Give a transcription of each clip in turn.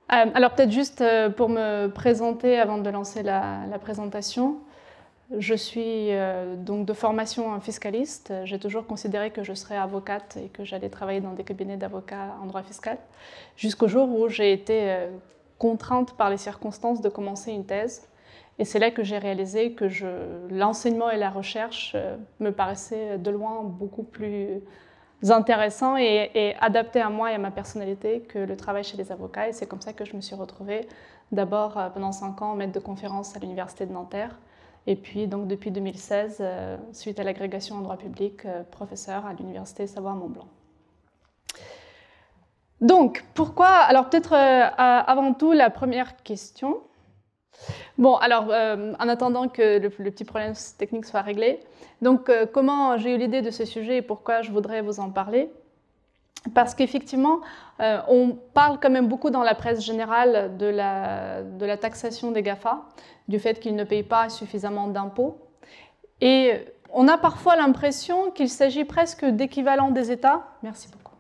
Alors peut-être juste pour me présenter avant de lancer la présentation. Je suis donc de formation un fiscaliste. J'ai toujours considéré que je serais avocate et que j'allais travailler dans des cabinets d'avocats en droit fiscal, jusqu'au jour où j'ai été contrainte par les circonstances de commencer une thèse. Et c'est là que j'ai réalisé que l'enseignement et la recherche me paraissaient de loin beaucoup plus intéressant et adapté à moi et à ma personnalité que le travail chez les avocats. Et c'est comme ça que je me suis retrouvée d'abord pendant 5 ans maître de conférence à l'université de Nanterre. Et puis, donc, depuis 2016, suite à l'agrégation en droit public, professeur à l'université Savoie-Mont-Blanc. Donc, pourquoi? Alors, peut-être avant tout, la première question. Bon, alors, en attendant que le petit problème technique soit réglé, donc, comment j'ai eu l'idée de ce sujet et pourquoi je voudrais vous en parler? Parce qu'effectivement, on parle quand même beaucoup dans la presse générale de la taxation des GAFA, du fait qu'ils ne payent pas suffisamment d'impôts. Et on a parfois l'impression qu'il s'agit presque d'équivalent des États. Merci beaucoup.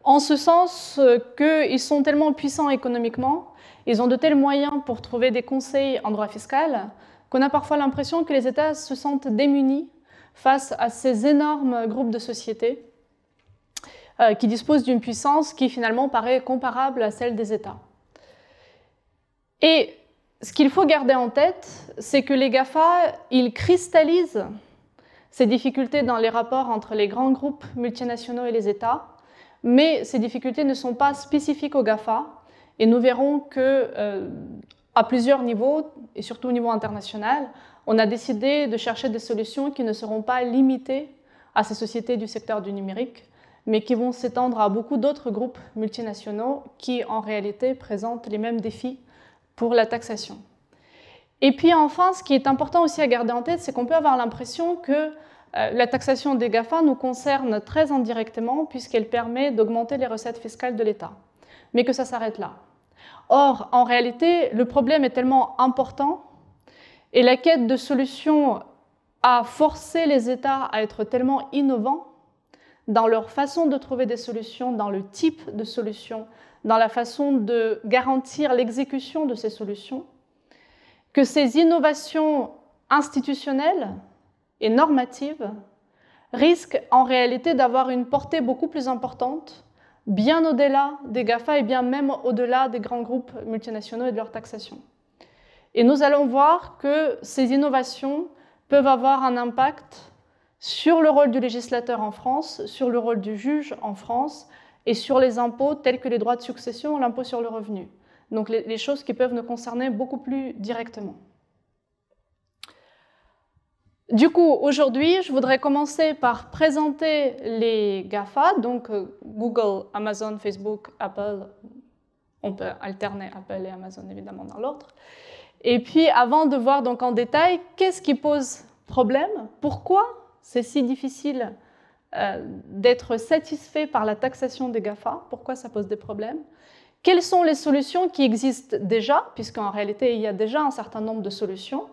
En ce sens qu'ils sont tellement puissants économiquement, ils ont de tels moyens pour trouver des conseils en droit fiscal, qu'on a parfois l'impression que les États se sentent démunis face à ces énormes groupes de sociétés qui disposent d'une puissance qui finalement paraît comparable à celle des États. Et ce qu'il faut garder en tête, c'est que les GAFA, ils cristallisent ces difficultés dans les rapports entre les grands groupes multinationaux et les États, mais ces difficultés ne sont pas spécifiques aux GAFA, et nous verrons qu'à plusieurs niveaux, et surtout au niveau international, on a décidé de chercher des solutions qui ne seront pas limitées à ces sociétés du secteur du numérique, mais qui vont s'étendre à beaucoup d'autres groupes multinationaux qui, en réalité, présentent les mêmes défis pour la taxation. Et puis enfin, ce qui est important aussi à garder en tête, c'est qu'on peut avoir l'impression que la taxation des GAFA nous concerne très indirectement, puisqu'elle permet d'augmenter les recettes fiscales de l'État, mais que ça s'arrête là. Or, en réalité, le problème est tellement important, et la quête de solutions a forcé les États à être tellement innovants dans leur façon de trouver des solutions, dans le type de solutions, dans la façon de garantir l'exécution de ces solutions, que ces innovations institutionnelles et normatives risquent en réalité d'avoir une portée beaucoup plus importante, bien au-delà des GAFA et bien même au-delà des grands groupes multinationaux et de leur taxation. Et nous allons voir que ces innovations peuvent avoir un impact sur le rôle du législateur en France, sur le rôle du juge en France et sur les impôts tels que les droits de succession, l'impôt sur le revenu. Donc les choses qui peuvent nous concerner beaucoup plus directement. Du coup, aujourd'hui, je voudrais commencer par présenter les GAFA, donc Google, Amazon, Facebook, Apple. On peut alterner Apple et Amazon évidemment dans l'ordre. Et puis, avant de voir donc en détail, qu'est-ce qui pose problème? Pourquoi c'est si difficile d'être satisfait par la taxation des GAFA? Pourquoi ça pose des problèmes? Quelles sont les solutions qui existent déjà? Puisqu'en réalité, il y a déjà un certain nombre de solutions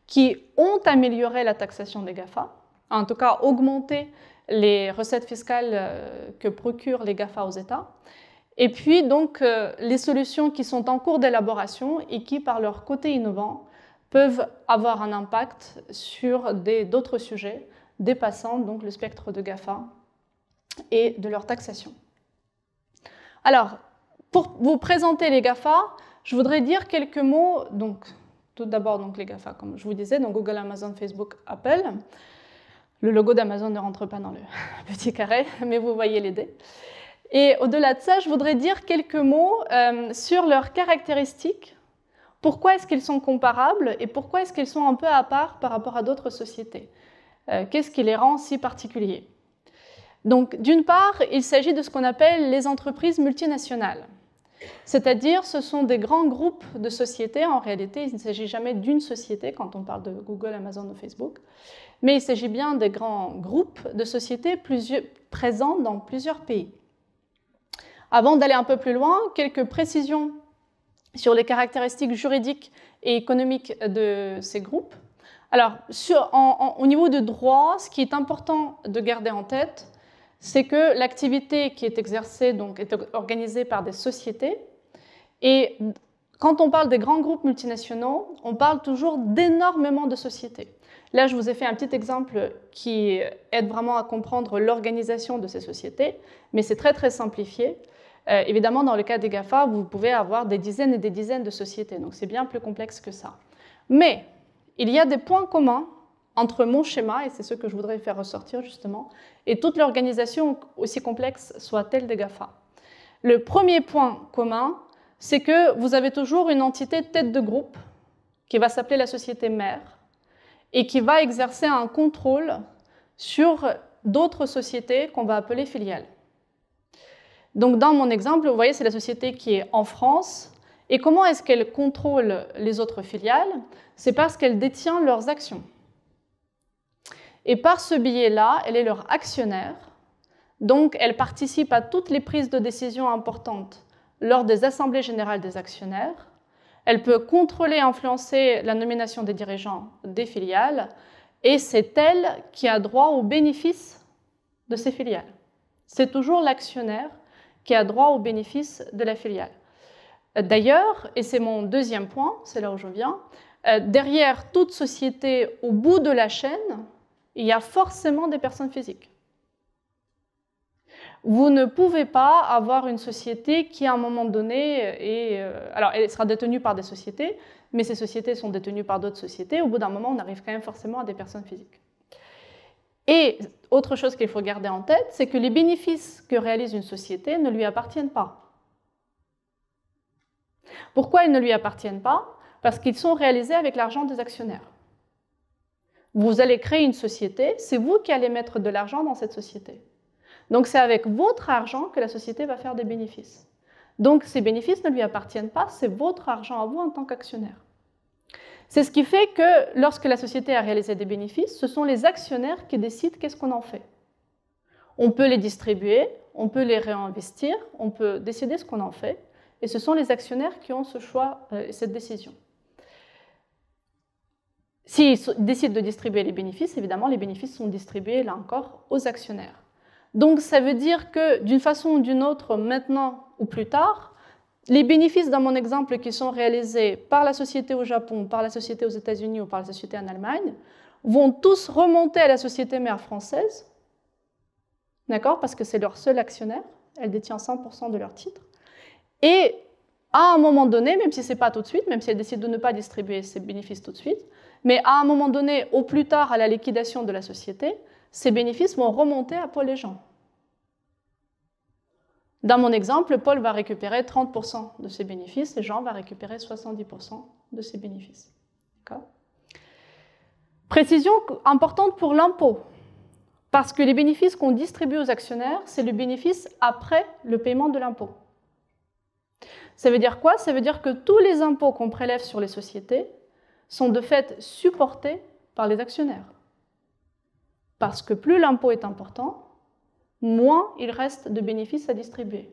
qui ont amélioré la taxation des GAFA, en tout cas augmenté les recettes fiscales que procurent les GAFA aux États. Et puis donc les solutions qui sont en cours d'élaboration et qui, par leur côté innovant, peuvent avoir un impact sur d'autres sujets dépassant donc le spectre de GAFA et de leur taxation. Alors, pour vous présenter les GAFA, je voudrais dire quelques mots. Donc, tout d'abord, les GAFA, comme je vous disais, donc Google, Amazon, Facebook, Apple. Le logo d'Amazon ne rentre pas dans le petit carré, mais vous voyez l'idée. Et au-delà de ça, je voudrais dire quelques mots sur leurs caractéristiques. Pourquoi est-ce qu'ils sont comparables et pourquoi est-ce qu'ils sont un peu à part par rapport à d'autres sociétés? Qu'est-ce qui les rend si particuliers? Donc, d'une part, il s'agit de ce qu'on appelle les entreprises multinationales. C'est-à-dire, ce sont des grands groupes de sociétés. En réalité, il ne s'agit jamais d'une société quand on parle de Google, Amazon ou Facebook, mais il s'agit bien des grands groupes de sociétés présents dans plusieurs pays. Avant d'aller un peu plus loin, quelques précisions sur les caractéristiques juridiques et économiques de ces groupes. Alors, au niveau du droit, ce qui est important de garder en tête, c'est que l'activité qui est exercée donc, est organisée par des sociétés. Et quand on parle des grands groupes multinationaux, on parle toujours d'énormément de sociétés. Là, je vous ai fait un petit exemple qui aide vraiment à comprendre l'organisation de ces sociétés, mais c'est très, très simplifié. Évidemment, dans le cas des GAFA, vous pouvez avoir des dizaines et des dizaines de sociétés, donc c'est bien plus complexe que ça. Mais il y a des points communs entre mon schéma, et c'est ce que je voudrais faire ressortir justement, et toute l'organisation, aussi complexe soit-elle des GAFA. Le premier point commun, c'est que vous avez toujours une entité tête de groupe qui va s'appeler la société mère et qui va exercer un contrôle sur d'autres sociétés qu'on va appeler filiales. Donc dans mon exemple, vous voyez, c'est la société qui est en France. Et comment est-ce qu'elle contrôle les autres filiales? C'est parce qu'elle détient leurs actions. Et par ce biais-là, elle est leur actionnaire. Donc elle participe à toutes les prises de décision importantes lors des assemblées générales des actionnaires. Elle peut contrôler et influencer la nomination des dirigeants des filiales. Et c'est elle qui a droit aux bénéfices de ces filiales. C'est toujours l'actionnaire qui a droit aux bénéfices de la filiale. D'ailleurs, et c'est mon deuxième point, c'est là où je viens, derrière toute société, au bout de la chaîne, il y a forcément des personnes physiques. Vous ne pouvez pas avoir une société qui, à un moment donné, alors elle sera détenue par des sociétés, mais ces sociétés sont détenues par d'autres sociétés. Au bout d'un moment, on arrive quand même forcément à des personnes physiques. Et autre chose qu'il faut garder en tête, c'est que les bénéfices que réalise une société ne lui appartiennent pas. Pourquoi ils ne lui appartiennent pas? Parce qu'ils sont réalisés avec l'argent des actionnaires. Vous allez créer une société, c'est vous qui allez mettre de l'argent dans cette société. Donc c'est avec votre argent que la société va faire des bénéfices. Donc ces bénéfices ne lui appartiennent pas, c'est votre argent à vous en tant qu'actionnaire. C'est ce qui fait que lorsque la société a réalisé des bénéfices, ce sont les actionnaires qui décident qu'est-ce qu'on en fait. On peut les distribuer, on peut les réinvestir, on peut décider ce qu'on en fait, et ce sont les actionnaires qui ont ce choix et cette décision. S'ils décident de distribuer les bénéfices, évidemment, les bénéfices sont distribués, là encore, aux actionnaires. Donc, ça veut dire que, d'une façon ou d'une autre, maintenant ou plus tard, les bénéfices, dans mon exemple, qui sont réalisés par la société au Japon, par la société aux États-Unis ou par la société en Allemagne, vont tous remonter à la société mère française, d'accord, parce que c'est leur seul actionnaire, elle détient 100% de leurs titres, et à un moment donné, même si ce n'est pas tout de suite, même si elle décide de ne pas distribuer ses bénéfices tout de suite, mais à un moment donné, au plus tard, à la liquidation de la société, ces bénéfices vont remonter à Paul et Jean. Dans mon exemple, Paul va récupérer 30% de ses bénéfices et Jean va récupérer 70% de ses bénéfices. Précision importante pour l'impôt, parce que les bénéfices qu'on distribue aux actionnaires, c'est le bénéfice après le paiement de l'impôt. Ça veut dire quoi? Ça veut dire que tous les impôts qu'on prélève sur les sociétés sont de fait supportés par les actionnaires. Parce que plus l'impôt est important, moins il reste de bénéfices à distribuer.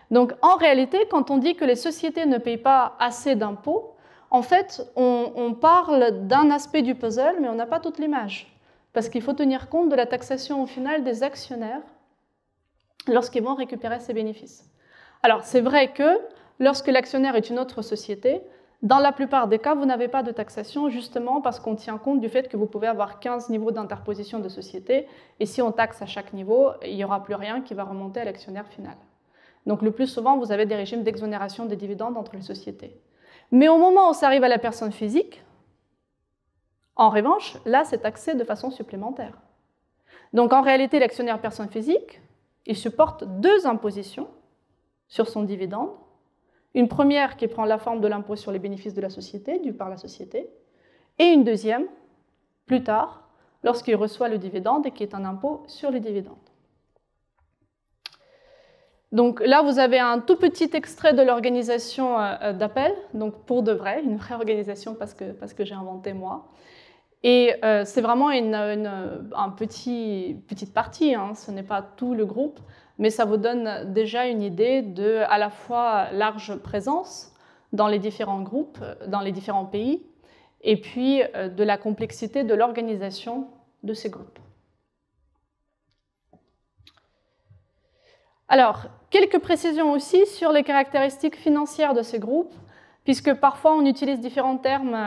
Donc en réalité, quand on dit que les sociétés ne payent pas assez d'impôts, en fait, on parle d'un aspect du puzzle, mais on n'a pas toute l'image. Parce qu'il faut tenir compte de la taxation au final des actionnaires lorsqu'ils vont récupérer ces bénéfices. Alors c'est vrai que lorsque l'actionnaire est une autre société, dans la plupart des cas, vous n'avez pas de taxation, justement parce qu'on tient compte du fait que vous pouvez avoir 15 niveaux d'interposition de société, et si on taxe à chaque niveau, il n'y aura plus rien qui va remonter à l'actionnaire final. Donc le plus souvent, vous avez des régimes d'exonération des dividendes entre les sociétés. Mais au moment où ça arrive à la personne physique, en revanche, là, c'est taxé de façon supplémentaire. Donc en réalité, l'actionnaire personne physique, il supporte deux impositions sur son dividende. Une première qui prend la forme de l'impôt sur les bénéfices de la société, dû par la société, et une deuxième, plus tard, lorsqu'il reçoit le dividende et qui est un impôt sur les dividendes. Donc là, vous avez un tout petit extrait de l'organisation d'Apple, donc pour de vrai, une vraie organisation parce que j'ai inventé moi. Et c'est vraiment une petite partie, hein, ce n'est pas tout le groupe, mais ça vous donne déjà une idée de à la fois large présence dans les différents groupes, dans les différents pays, et puis de la complexité de l'organisation de ces groupes. Alors, quelques précisions aussi sur les caractéristiques financières de ces groupes, puisque parfois on utilise différents termes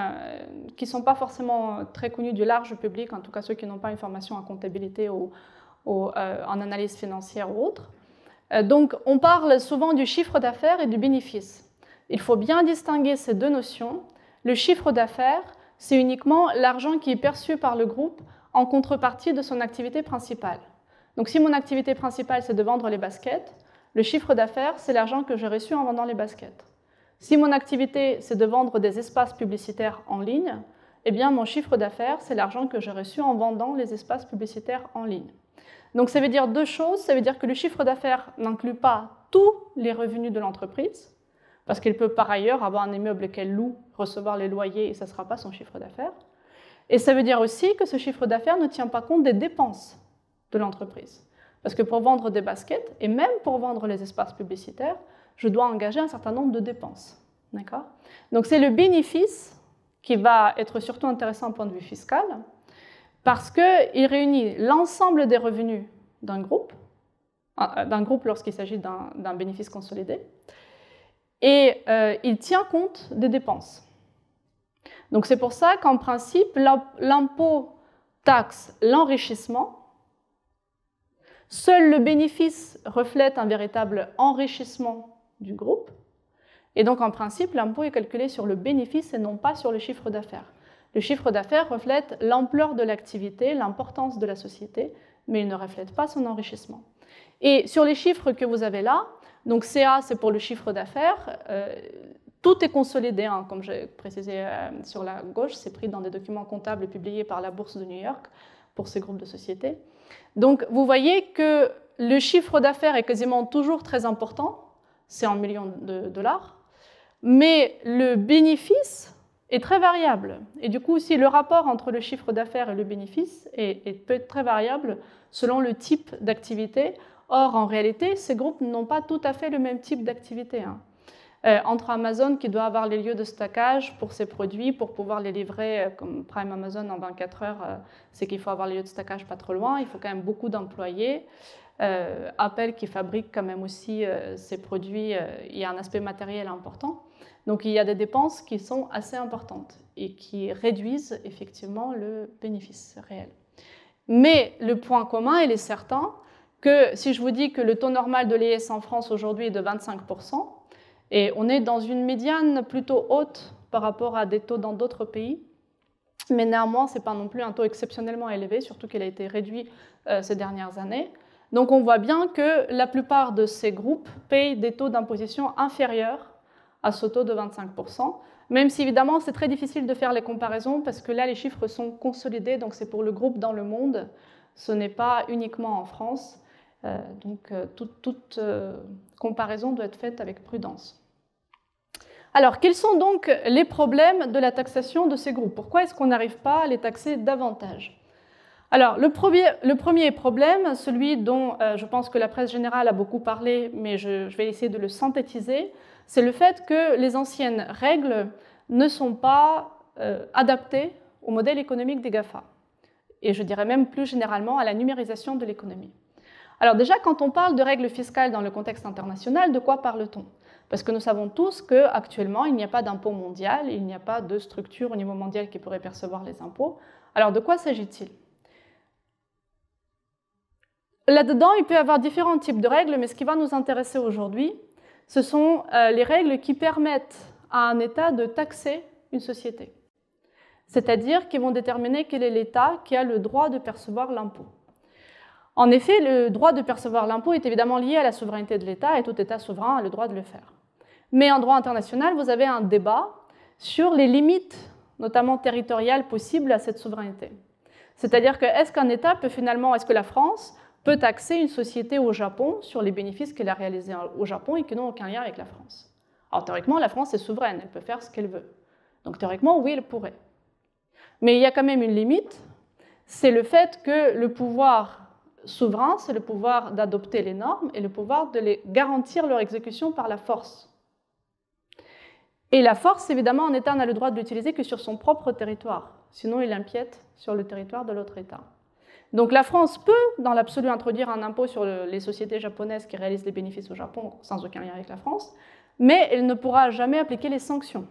qui ne sont pas forcément très connus du large public, en tout cas ceux qui n'ont pas une formation en comptabilité ou en analyse financière ou autre. Donc, on parle souvent du chiffre d'affaires et du bénéfice. Il faut bien distinguer ces deux notions. Le chiffre d'affaires, c'est uniquement l'argent qui est perçu par le groupe en contrepartie de son activité principale. Donc, si mon activité principale, c'est de vendre les baskets, le chiffre d'affaires, c'est l'argent que j'ai reçu en vendant les baskets. Si mon activité, c'est de vendre des espaces publicitaires en ligne, eh bien, mon chiffre d'affaires, c'est l'argent que j'ai reçu en vendant les espaces publicitaires en ligne. Donc, ça veut dire deux choses. Ça veut dire que le chiffre d'affaires n'inclut pas tous les revenus de l'entreprise, parce qu'elle peut par ailleurs avoir un immeuble qu'elle loue, recevoir les loyers, et ça ne sera pas son chiffre d'affaires. Et ça veut dire aussi que ce chiffre d'affaires ne tient pas compte des dépenses de l'entreprise. Parce que pour vendre des baskets, et même pour vendre les espaces publicitaires, je dois engager un certain nombre de dépenses. D'accord ? Donc c'est le bénéfice qui va être surtout intéressant d'un point de vue fiscal, parce qu'il réunit l'ensemble des revenus d'un groupe lorsqu'il s'agit d'un bénéfice consolidé, et il tient compte des dépenses. Donc c'est pour ça qu'en principe, l'impôt taxe l'enrichissement. Seul le bénéfice reflète un véritable enrichissement du groupe. Et donc, en principe, l'impôt est calculé sur le bénéfice et non pas sur le chiffre d'affaires. Le chiffre d'affaires reflète l'ampleur de l'activité, l'importance de la société, mais il ne reflète pas son enrichissement. Et sur les chiffres que vous avez là, donc CA, c'est pour le chiffre d'affaires, tout est consolidé, hein, comme j'ai précisé sur la gauche, c'est pris dans des documents comptables publiés par la Bourse de New York pour ces groupes de sociétés. Donc, vous voyez que le chiffre d'affaires est quasiment toujours très important, c'est en millions de dollars, mais le bénéfice est très variable. Et du coup, aussi, le rapport entre le chiffre d'affaires et le bénéfice peut être très variable selon le type d'activité. Or, en réalité, ces groupes n'ont pas tout à fait le même type d'activité. Entre Amazon, qui doit avoir les lieux de stockage pour ses produits, pour pouvoir les livrer comme Prime Amazon en 24 heures, c'est qu'il faut avoir les lieux de stockage pas trop loin, il faut quand même beaucoup d'employés. Apple, qui fabrique quand même aussi ses produits, il y a un aspect matériel important. Donc il y a des dépenses qui sont assez importantes et qui réduisent effectivement le bénéfice réel. Mais le point commun, il est certain que si je vous dis que le taux normal de l'IS en France aujourd'hui est de 25%, et on est dans une médiane plutôt haute par rapport à des taux dans d'autres pays, mais néanmoins, ce n'est pas non plus un taux exceptionnellement élevé, surtout qu'il a été réduit ces dernières années. Donc on voit bien que la plupart de ces groupes payent des taux d'imposition inférieurs à ce taux de 25%, même si évidemment c'est très difficile de faire les comparaisons parce que là les chiffres sont consolidés, donc c'est pour le groupe dans le monde, ce n'est pas uniquement en France, donc toute comparaison doit être faite avec prudence. Alors, quels sont donc les problèmes de la taxation de ces groupes? Pourquoi est-ce qu'on n'arrive pas à les taxer davantage? Alors, le premier problème, celui dont je pense que la presse générale a beaucoup parlé, mais je vais essayer de le synthétiser, c'est le fait que les anciennes règles ne sont pas adaptées au modèle économique des GAFA. Et je dirais même plus généralement à la numérisation de l'économie. Alors déjà, quand on parle de règles fiscales dans le contexte international, de quoi parle-t-on? Parce que nous savons tous qu'actuellement, il n'y a pas d'impôt mondial, il n'y a pas de structure au niveau mondial qui pourrait percevoir les impôts. Alors de quoi s'agit-il? Là-dedans, il peut y avoir différents types de règles, mais ce qui va nous intéresser aujourd'hui, ce sont les règles qui permettent à un État de taxer une société. C'est-à-dire qui vont déterminer quel est l'État qui a le droit de percevoir l'impôt. En effet, le droit de percevoir l'impôt est évidemment lié à la souveraineté de l'État et tout État souverain a le droit de le faire. Mais en droit international, vous avez un débat sur les limites, notamment territoriales, possibles à cette souveraineté. C'est-à-dire que est-ce qu'un État peut finalement, est-ce que la France peut taxer une société au Japon sur les bénéfices qu'elle a réalisés au Japon et qui n'ont aucun lien avec la France? Alors théoriquement, la France est souveraine, elle peut faire ce qu'elle veut. Donc théoriquement, oui, elle pourrait. Mais il y a quand même une limite, c'est le fait que le pouvoir souverain, c'est le pouvoir d'adopter les normes et le pouvoir de les garantir leur exécution par la force. Et la force, évidemment, un État n'a le droit de l'utiliser que sur son propre territoire, sinon il empiète sur le territoire de l'autre État. Donc la France peut, dans l'absolu, introduire un impôt sur les sociétés japonaises qui réalisent des bénéfices au Japon sans aucun lien avec la France, mais elle ne pourra jamais appliquer les sanctions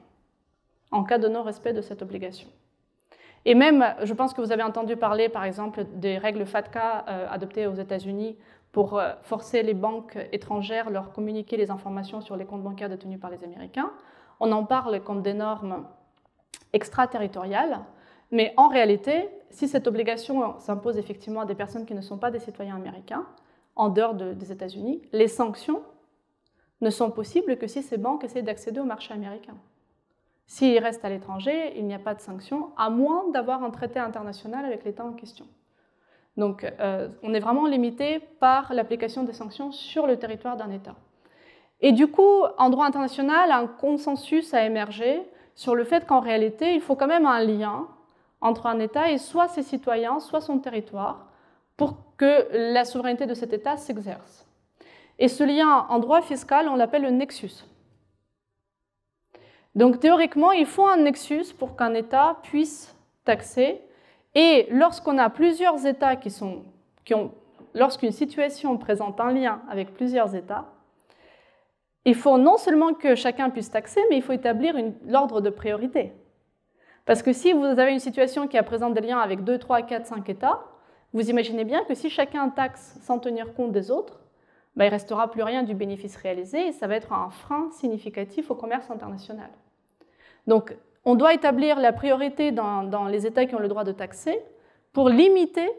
en cas de non-respect de cette obligation. Et même, je pense que vous avez entendu parler, par exemple, des règles FATCA adoptées aux États-Unis pour forcer les banques étrangères à leur communiquer les informations sur les comptes bancaires détenus par les Américains. On en parle comme des normes extraterritoriales, mais en réalité, si cette obligation s'impose effectivement à des personnes qui ne sont pas des citoyens américains, en dehors des États-Unis, les sanctions ne sont possibles que si ces banques essaient d'accéder au marché américain. S'ils restent à l'étranger, il n'y a pas de sanctions, à moins d'avoir un traité international avec l'État en question. Donc, on est vraiment limité par l'application des sanctions sur le territoire d'un État. Et du coup, en droit international, un consensus a émergé sur le fait qu'en réalité, il faut quand même un lien entre un État et soit ses citoyens, soit son territoire, pour que la souveraineté de cet État s'exerce. Et ce lien, en droit fiscal, on l'appelle le nexus. Donc théoriquement, il faut un nexus pour qu'un État puisse taxer. Et lorsqu'on a plusieurs États lorsqu'une situation présente un lien avec plusieurs États, il faut non seulement que chacun puisse taxer, mais il faut établir l'ordre de priorité. Parce que si vous avez une situation qui présente des liens avec 2, 3, 4, 5 États, vous imaginez bien que si chacun taxe sans tenir compte des autres, il ne restera plus rien du bénéfice réalisé et ça va être un frein significatif au commerce international. Donc, on doit établir la priorité dans les États qui ont le droit de taxer pour limiter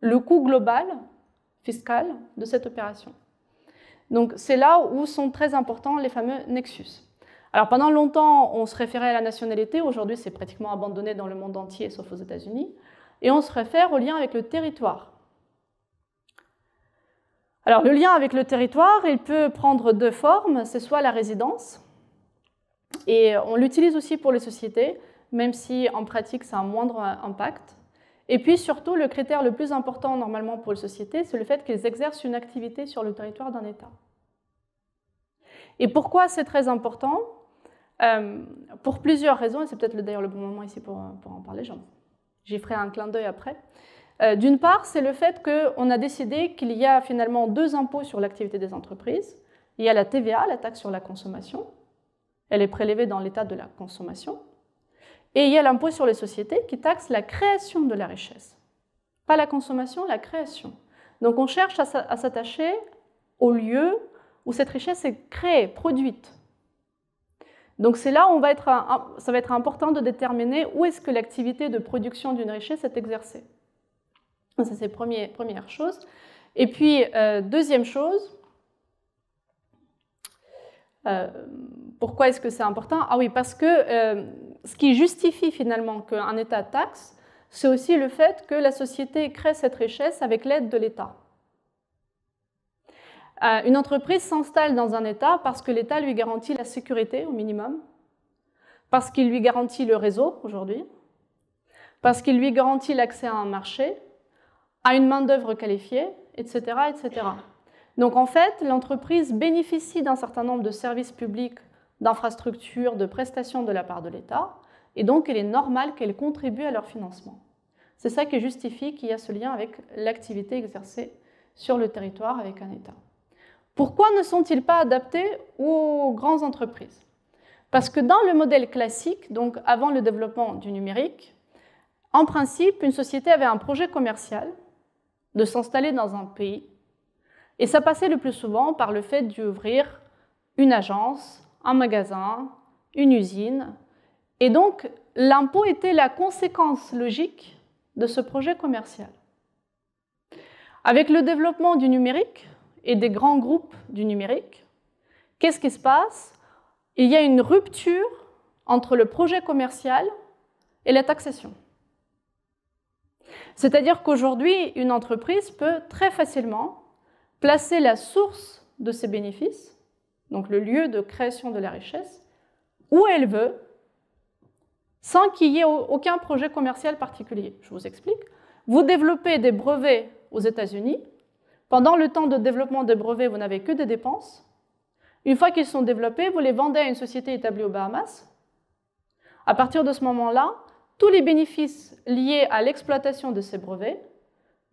le coût global fiscal de cette opération. Donc, c'est là où sont très importants les fameux nexus. Alors, pendant longtemps, on se référait à la nationalité. Aujourd'hui, c'est pratiquement abandonné dans le monde entier, sauf aux États-Unis. Et on se réfère au lien avec le territoire. Alors, le lien avec le territoire, il peut prendre deux formes. C'est soit la résidence, et on l'utilise aussi pour les sociétés, même si en pratique, ça a un moindre impact. Et puis surtout, le critère le plus important normalement pour les sociétés, c'est le fait qu'elles exercent une activité sur le territoire d'un État. Et pourquoi c'est très important ? Pour plusieurs raisons, et c'est peut-être d'ailleurs le bon moment ici pour en parler, j'y ferai un clin d'œil après. D'une part, c'est le fait qu'on a décidé qu'il y a finalement deux impôts sur l'activité des entreprises. Il y a la TVA, la taxe sur la consommation. Elle est prélevée dans l'état de la consommation. Et il y a l'impôt sur les sociétés qui taxe la création de la richesse. Pas la consommation, la création. Donc on cherche à s'attacher au lieu où cette richesse est créée, produite. Donc c'est là où ça va être important de déterminer où est-ce que l'activité de production d'une richesse est exercée. Ça, c'est la première chose. Et puis, deuxième chose, pourquoi est-ce que c'est important ? Ah oui, parce que ce qui justifie finalement qu'un État taxe, c'est aussi le fait que la société crée cette richesse avec l'aide de l'État. Une entreprise s'installe dans un État parce que l'État lui garantit la sécurité au minimum, parce qu'il lui garantit le réseau aujourd'hui, parce qu'il lui garantit l'accès à un marché, à une main-d'œuvre qualifiée, etc., etc. Donc en fait, l'entreprise bénéficie d'un certain nombre de services publics, d'infrastructures, de prestations de la part de l'État, et donc il est normal qu'elle contribue à leur financement. C'est ça qui justifie qu'il y a ce lien avec l'activité exercée sur le territoire avec un État. Pourquoi ne sont-ils pas adaptés aux grandes entreprises ? Parce que dans le modèle classique, donc avant le développement du numérique, en principe, une société avait un projet commercial de s'installer dans un pays, et ça passait le plus souvent par le fait d'ouvrir une agence, un magasin, une usine, et donc l'impôt était la conséquence logique de ce projet commercial. Avec le développement du numérique et des grands groupes du numérique, qu'est-ce qui se passe ? Il y a une rupture entre le projet commercial et la taxation. C'est-à-dire qu'aujourd'hui, une entreprise peut très facilement placer la source de ses bénéfices, donc le lieu de création de la richesse, où elle veut, sans qu'il y ait aucun projet commercial particulier. Je vous explique. Vous développez des brevets aux États-Unis. Pendant le temps de développement des brevets, vous n'avez que des dépenses. Une fois qu'ils sont développés, vous les vendez à une société établie aux Bahamas. À partir de ce moment-là, tous les bénéfices liés à l'exploitation de ces brevets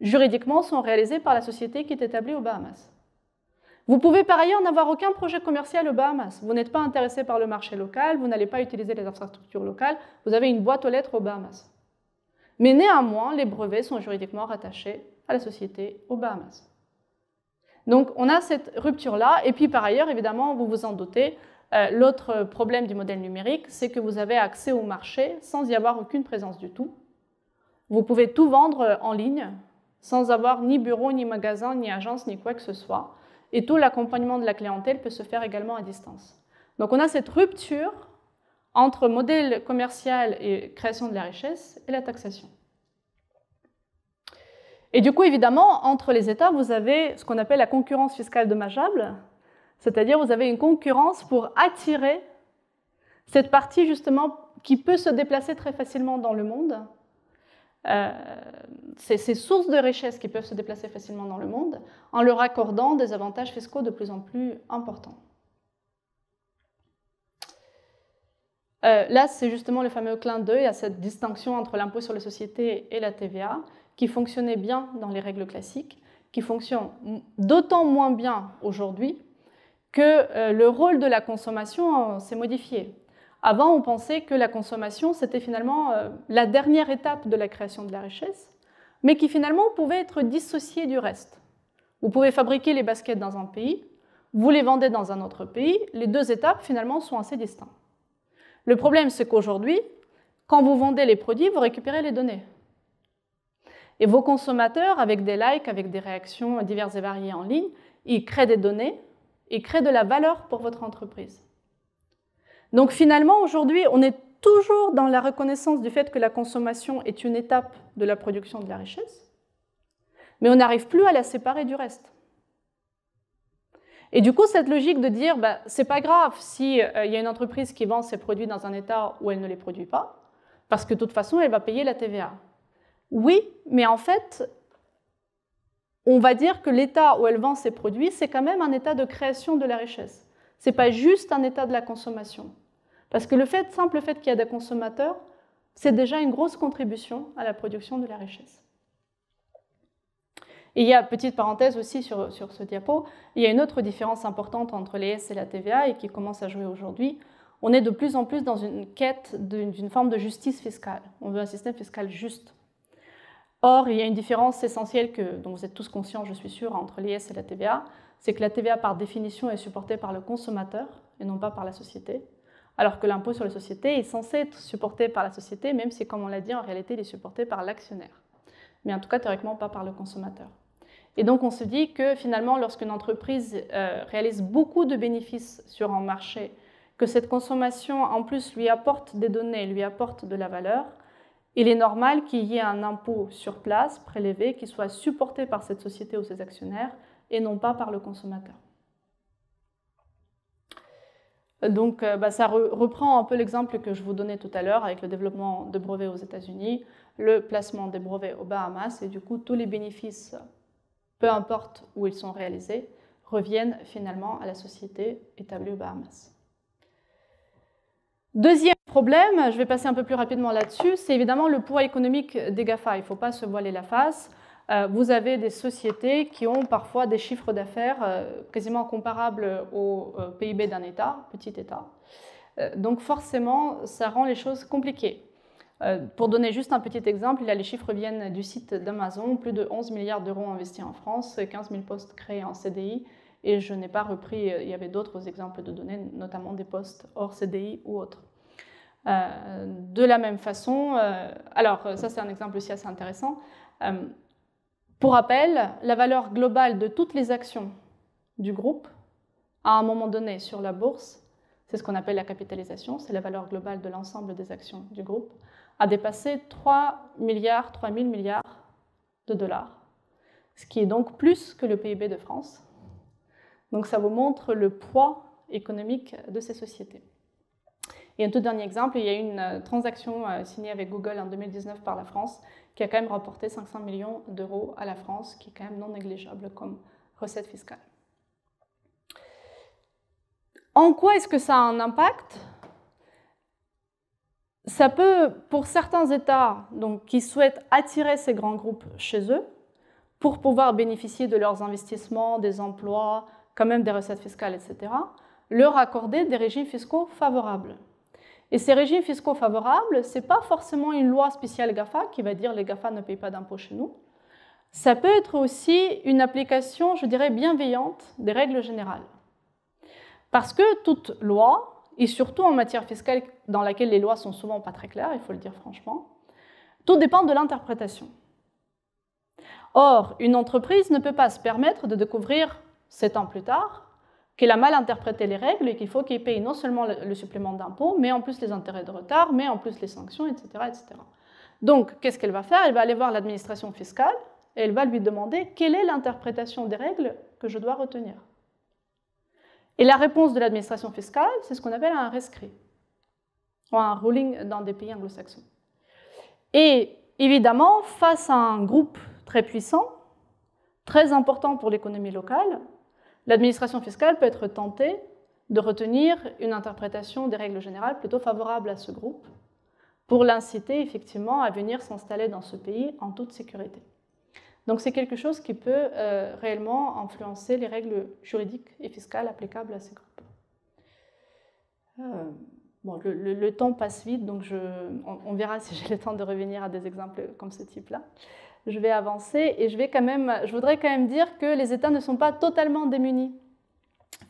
juridiquement, sont réalisés par la société qui est établie aux Bahamas. Vous pouvez par ailleurs n'avoir aucun projet commercial aux Bahamas. Vous n'êtes pas intéressé par le marché local, vous n'allez pas utiliser les infrastructures locales, vous avez une boîte aux lettres aux Bahamas. Mais néanmoins, les brevets sont juridiquement rattachés à la société aux Bahamas. Donc on a cette rupture-là, et puis par ailleurs, évidemment, vous vous en doutez, l'autre problème du modèle numérique, c'est que vous avez accès au marché sans y avoir aucune présence du tout. Vous pouvez tout vendre en ligne, sans avoir ni bureau, ni magasin, ni agence, ni quoi que ce soit. Et tout l'accompagnement de la clientèle peut se faire également à distance. Donc on a cette rupture entre modèle commercial et création de la richesse et la taxation. Et du coup, évidemment, entre les États, vous avez ce qu'on appelle la concurrence fiscale dommageable, c'est-à-dire vous avez une concurrence pour attirer cette partie justement qui peut se déplacer très facilement dans le monde. Ces sources de richesse qui peuvent se déplacer facilement dans le monde en leur accordant des avantages fiscaux de plus en plus importants. Là, c'est justement le fameux clin d'œil à cette distinction entre l'impôt sur les sociétés et la TVA qui fonctionnait bien dans les règles classiques, qui fonctionne d'autant moins bien aujourd'hui que le rôle de la consommation s'est modifié. Avant, on pensait que la consommation, c'était finalement la dernière étape de la création de la richesse, mais qui finalement pouvait être dissociée du reste. Vous pouvez fabriquer les baskets dans un pays, vous les vendez dans un autre pays, les deux étapes finalement sont assez distinctes. Le problème, c'est qu'aujourd'hui, quand vous vendez les produits, vous récupérez les données. Et vos consommateurs, avec des likes, avec des réactions diverses et variées en ligne, ils créent des données, ils créent de la valeur pour votre entreprise. Donc finalement, aujourd'hui, on est toujours dans la reconnaissance du fait que la consommation est une étape de la production de la richesse, mais on n'arrive plus à la séparer du reste. Et du coup, cette logique de dire, c'est pas grave s'il y a une entreprise qui vend ses produits dans un état où elle ne les produit pas, parce que de toute façon, elle va payer la TVA. Oui, mais en fait, on va dire que l'état où elle vend ses produits, c'est quand même un état de création de la richesse. Ce n'est pas juste un état de la consommation. Parce que le simple fait qu'il y a des consommateurs, c'est déjà une grosse contribution à la production de la richesse. Et il y a, petite parenthèse aussi sur ce diapo, il y a une autre différence importante entre les S et la TVA et qui commence à jouer aujourd'hui. On est de plus en plus dans une quête d'une forme de justice fiscale. On veut un système fiscal juste. Or, il y a une différence essentielle dont vous êtes tous conscients, je suis sûre, entre l'IS et la TVA, c'est que la TVA, par définition, est supportée par le consommateur et non pas par la société, alors que l'impôt sur les sociétés est censé être supporté par la société, même si, comme on l'a dit, en réalité, il est supporté par l'actionnaire. Mais en tout cas, théoriquement, pas par le consommateur. Et donc, on se dit que, finalement, lorsqu'une entreprise réalise beaucoup de bénéfices sur un marché, que cette consommation, en plus, lui apporte des données, lui apporte de la valeur, il est normal qu'il y ait un impôt sur place, prélevé, qui soit supporté par cette société ou ses actionnaires, et non pas par le consommateur. Donc, ça reprend un peu l'exemple que je vous donnais tout à l'heure avec le développement de brevets aux États-Unis, le placement des brevets aux Bahamas, et du coup, tous les bénéfices, peu importe où ils sont réalisés, reviennent finalement à la société établie aux Bahamas. Deuxième problème, je vais passer un peu plus rapidement là-dessus, c'est évidemment le poids économique des GAFA. Il ne faut pas se voiler la face. Vous avez des sociétés qui ont parfois des chiffres d'affaires quasiment comparables au PIB d'un État, petit État. Donc forcément, ça rend les choses compliquées. Pour donner juste un petit exemple, les chiffres viennent du site d'Amazon, plus de 11 milliards d'euros investis en France, 15 000 postes créés en CDI, et je n'ai pas repris, il y avait d'autres exemples de données, notamment des postes hors CDI ou autres. De la même façon, alors ça c'est un exemple aussi assez intéressant, pour rappel, la valeur globale de toutes les actions du groupe, à un moment donné sur la bourse, c'est ce qu'on appelle la capitalisation, c'est la valeur globale de l'ensemble des actions du groupe, a dépassé 3 000 milliards de dollars, ce qui est donc plus que le PIB de France. Donc ça vous montre le poids économique de ces sociétés. Et un tout dernier exemple, il y a une transaction signée avec Google en 2019 par la France qui a quand même rapporté 500 millions d'euros à la France, qui est quand même non négligeable comme recette fiscale. En quoi est-ce que ça a un impact ? Ça peut, pour certains États donc, qui souhaitent attirer ces grands groupes chez eux, pour pouvoir bénéficier de leurs investissements, des emplois, quand même des recettes fiscales, etc., leur accorder des régimes fiscaux favorables. Et ces régimes fiscaux favorables, ce n'est pas forcément une loi spéciale GAFA qui va dire les GAFA ne payent pas d'impôts chez nous. Ça peut être aussi une application, je dirais, bienveillante des règles générales. Parce que toute loi, et surtout en matière fiscale dans laquelle les lois sont souvent pas très claires, il faut le dire franchement, tout dépend de l'interprétation. Or, une entreprise ne peut pas se permettre de découvrir 7 ans plus tard qu'elle a mal interprété les règles et qu'il faut qu'elle paye non seulement le supplément d'impôt, mais en plus les intérêts de retard, mais en plus les sanctions, etc. etc. Donc, qu'est-ce qu'elle va faire? Elle va aller voir l'administration fiscale et elle va lui demander quelle est l'interprétation des règles que je dois retenir. Et la réponse de l'administration fiscale, c'est ce qu'on appelle un rescrit, ou un ruling dans des pays anglo-saxons. Et évidemment, face à un groupe très puissant, très important pour l'économie locale, l'administration fiscale peut être tentée de retenir une interprétation des règles générales plutôt favorable à ce groupe pour l'inciter effectivement à venir s'installer dans ce pays en toute sécurité. Donc c'est quelque chose qui peut réellement influencer les règles juridiques et fiscales applicables à ces groupes. Bon, le temps passe vite, donc on verra si j'ai le temps de revenir à des exemples comme ce type-là. Je vais avancer et je voudrais quand même dire que les États ne sont pas totalement démunis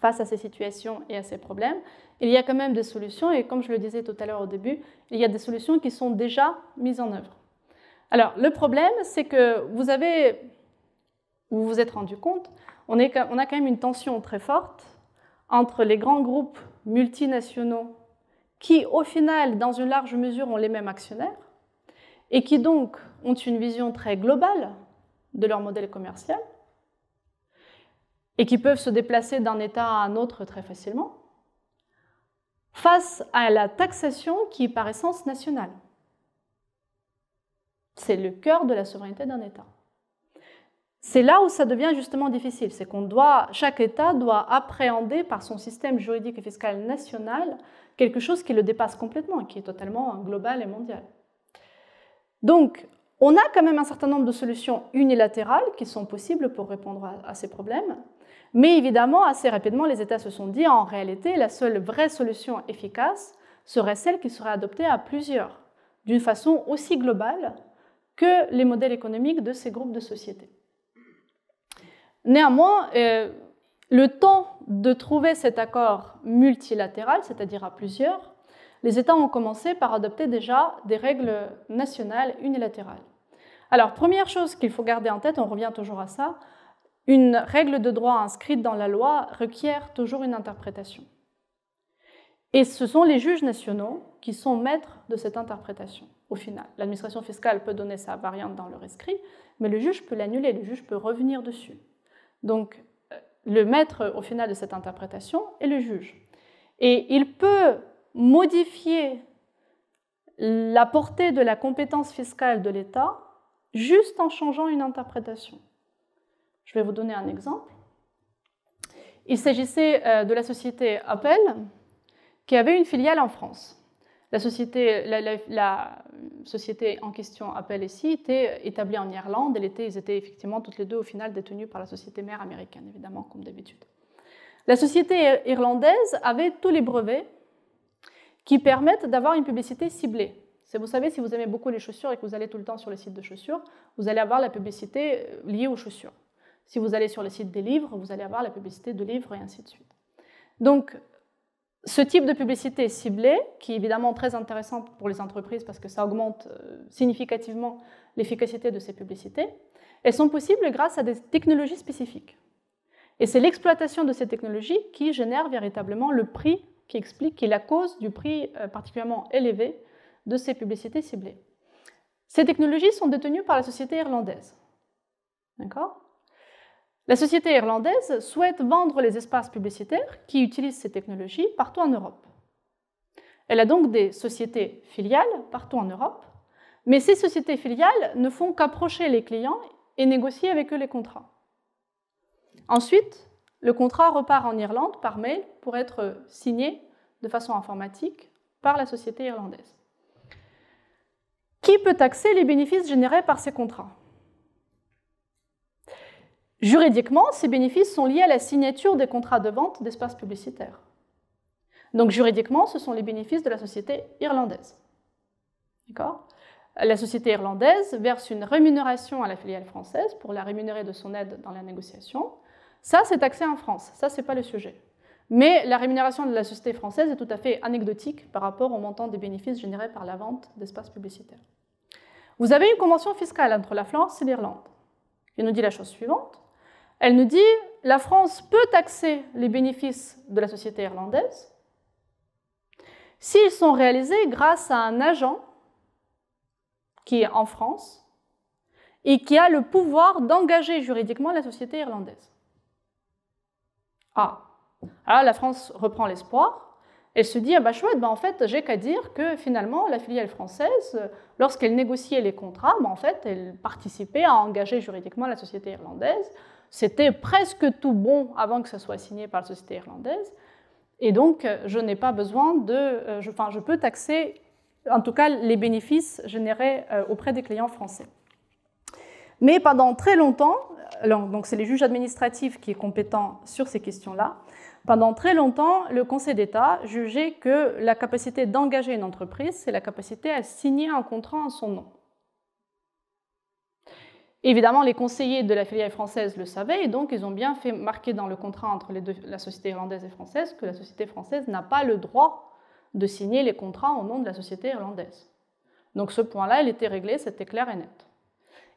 face à ces situations et à ces problèmes. Il y a quand même des solutions et comme je le disais tout à l'heure au début, il y a des solutions qui sont déjà mises en œuvre. Alors, le problème, c'est que vous vous êtes rendu compte, on a quand même une tension très forte entre les grands groupes multinationaux qui, au final, dans une large mesure, ont les mêmes actionnaires et qui donc ont une vision très globale de leur modèle commercial et qui peuvent se déplacer d'un État à un autre très facilement, face à la taxation qui est par essence nationale. C'est le cœur de la souveraineté d'un État. C'est là où ça devient justement difficile, c'est chaque État doit appréhender par son système juridique et fiscal national quelque chose qui le dépasse complètement, qui est totalement global et mondial. Donc, on a quand même un certain nombre de solutions unilatérales qui sont possibles pour répondre à ces problèmes, mais évidemment, assez rapidement, les États se sont dit, en réalité, la seule vraie solution efficace serait celle qui serait adoptée à plusieurs, d'une façon aussi globale que les modèles économiques de ces groupes de sociétés. Néanmoins, le temps de trouver cet accord multilatéral, c'est-à-dire à plusieurs, les États ont commencé par adopter déjà des règles nationales unilatérales. Alors, première chose qu'il faut garder en tête, on revient toujours à ça, une règle de droit inscrite dans la loi requiert toujours une interprétation. Et ce sont les juges nationaux qui sont maîtres de cette interprétation, au final. L'administration fiscale peut donner sa variante dans le rescrit, mais le juge peut l'annuler, le juge peut revenir dessus. Donc, le maître, au final, de cette interprétation est le juge. Et il peut modifier la portée de la compétence fiscale de l'État juste en changeant une interprétation. Je vais vous donner un exemple. Il s'agissait de la société Apple, qui avait une filiale en France. La société en question, Apple ici, était établie en Irlande. Ils étaient effectivement toutes les deux au final détenues par la société mère américaine, évidemment, comme d'habitude. La société irlandaise avait tous les brevets qui permettent d'avoir une publicité ciblée. Vous savez, si vous aimez beaucoup les chaussures et que vous allez tout le temps sur les sites de chaussures, vous allez avoir la publicité liée aux chaussures. Si vous allez sur le site des livres, vous allez avoir la publicité de livres et ainsi de suite. Donc, ce type de publicité ciblée, qui est évidemment très intéressante pour les entreprises parce que ça augmente significativement l'efficacité de ces publicités, elles sont possibles grâce à des technologies spécifiques. Et c'est l'exploitation de ces technologies qui génère véritablement le prix qui est la cause du prix particulièrement élevé de ces publicités ciblées. Ces technologies sont détenues par la société irlandaise. D'accord ? La société irlandaise souhaite vendre les espaces publicitaires qui utilisent ces technologies partout en Europe. Elle a donc des sociétés filiales partout en Europe, mais ces sociétés filiales ne font qu'approcher les clients et négocier avec eux les contrats. Ensuite, le contrat repart en Irlande par mail pour être signé de façon informatique par la société irlandaise. Qui peut taxer les bénéfices générés par ces contrats ? Juridiquement, ces bénéfices sont liés à la signature des contrats de vente d'espaces publicitaires. Donc juridiquement, ce sont les bénéfices de la société irlandaise. D'accord ? La société irlandaise verse une rémunération à la filiale française pour la rémunérer de son aide dans la négociation. Ça, c'est taxé en France. Ça, ce n'est pas le sujet. Mais la rémunération de la société française est tout à fait anecdotique par rapport au montant des bénéfices générés par la vente d'espaces publicitaires. Vous avez une convention fiscale entre la France et l'Irlande qui nous dit la chose suivante. Elle nous dit que la France peut taxer les bénéfices de la société irlandaise s'ils sont réalisés grâce à un agent qui est en France et qui a le pouvoir d'engager juridiquement la société irlandaise. Ah, alors la France reprend l'espoir. Elle se dit, ah bah chouette, bah en fait, j'ai qu'à dire que finalement, la filiale française, lorsqu'elle négociait les contrats, bah en fait, elle participait à engager juridiquement la société irlandaise. C'était presque tout bon avant que ça soit signé par la société irlandaise. Et donc, je n'ai pas besoin de... je peux taxer, en tout cas, les bénéfices générés auprès des clients français. Mais pendant très longtemps, donc c'est les juges administratifs qui sont compétents sur ces questions-là, pendant très longtemps, le Conseil d'État jugeait que la capacité d'engager une entreprise, c'est la capacité à signer un contrat en son nom. Évidemment, les conseillers de la filiale française le savaient, et donc ils ont bien fait marquer dans le contrat entre la société irlandaise et française que la société française n'a pas le droit de signer les contrats au nom de la société irlandaise. Donc ce point-là, il était réglé, c'était clair et net.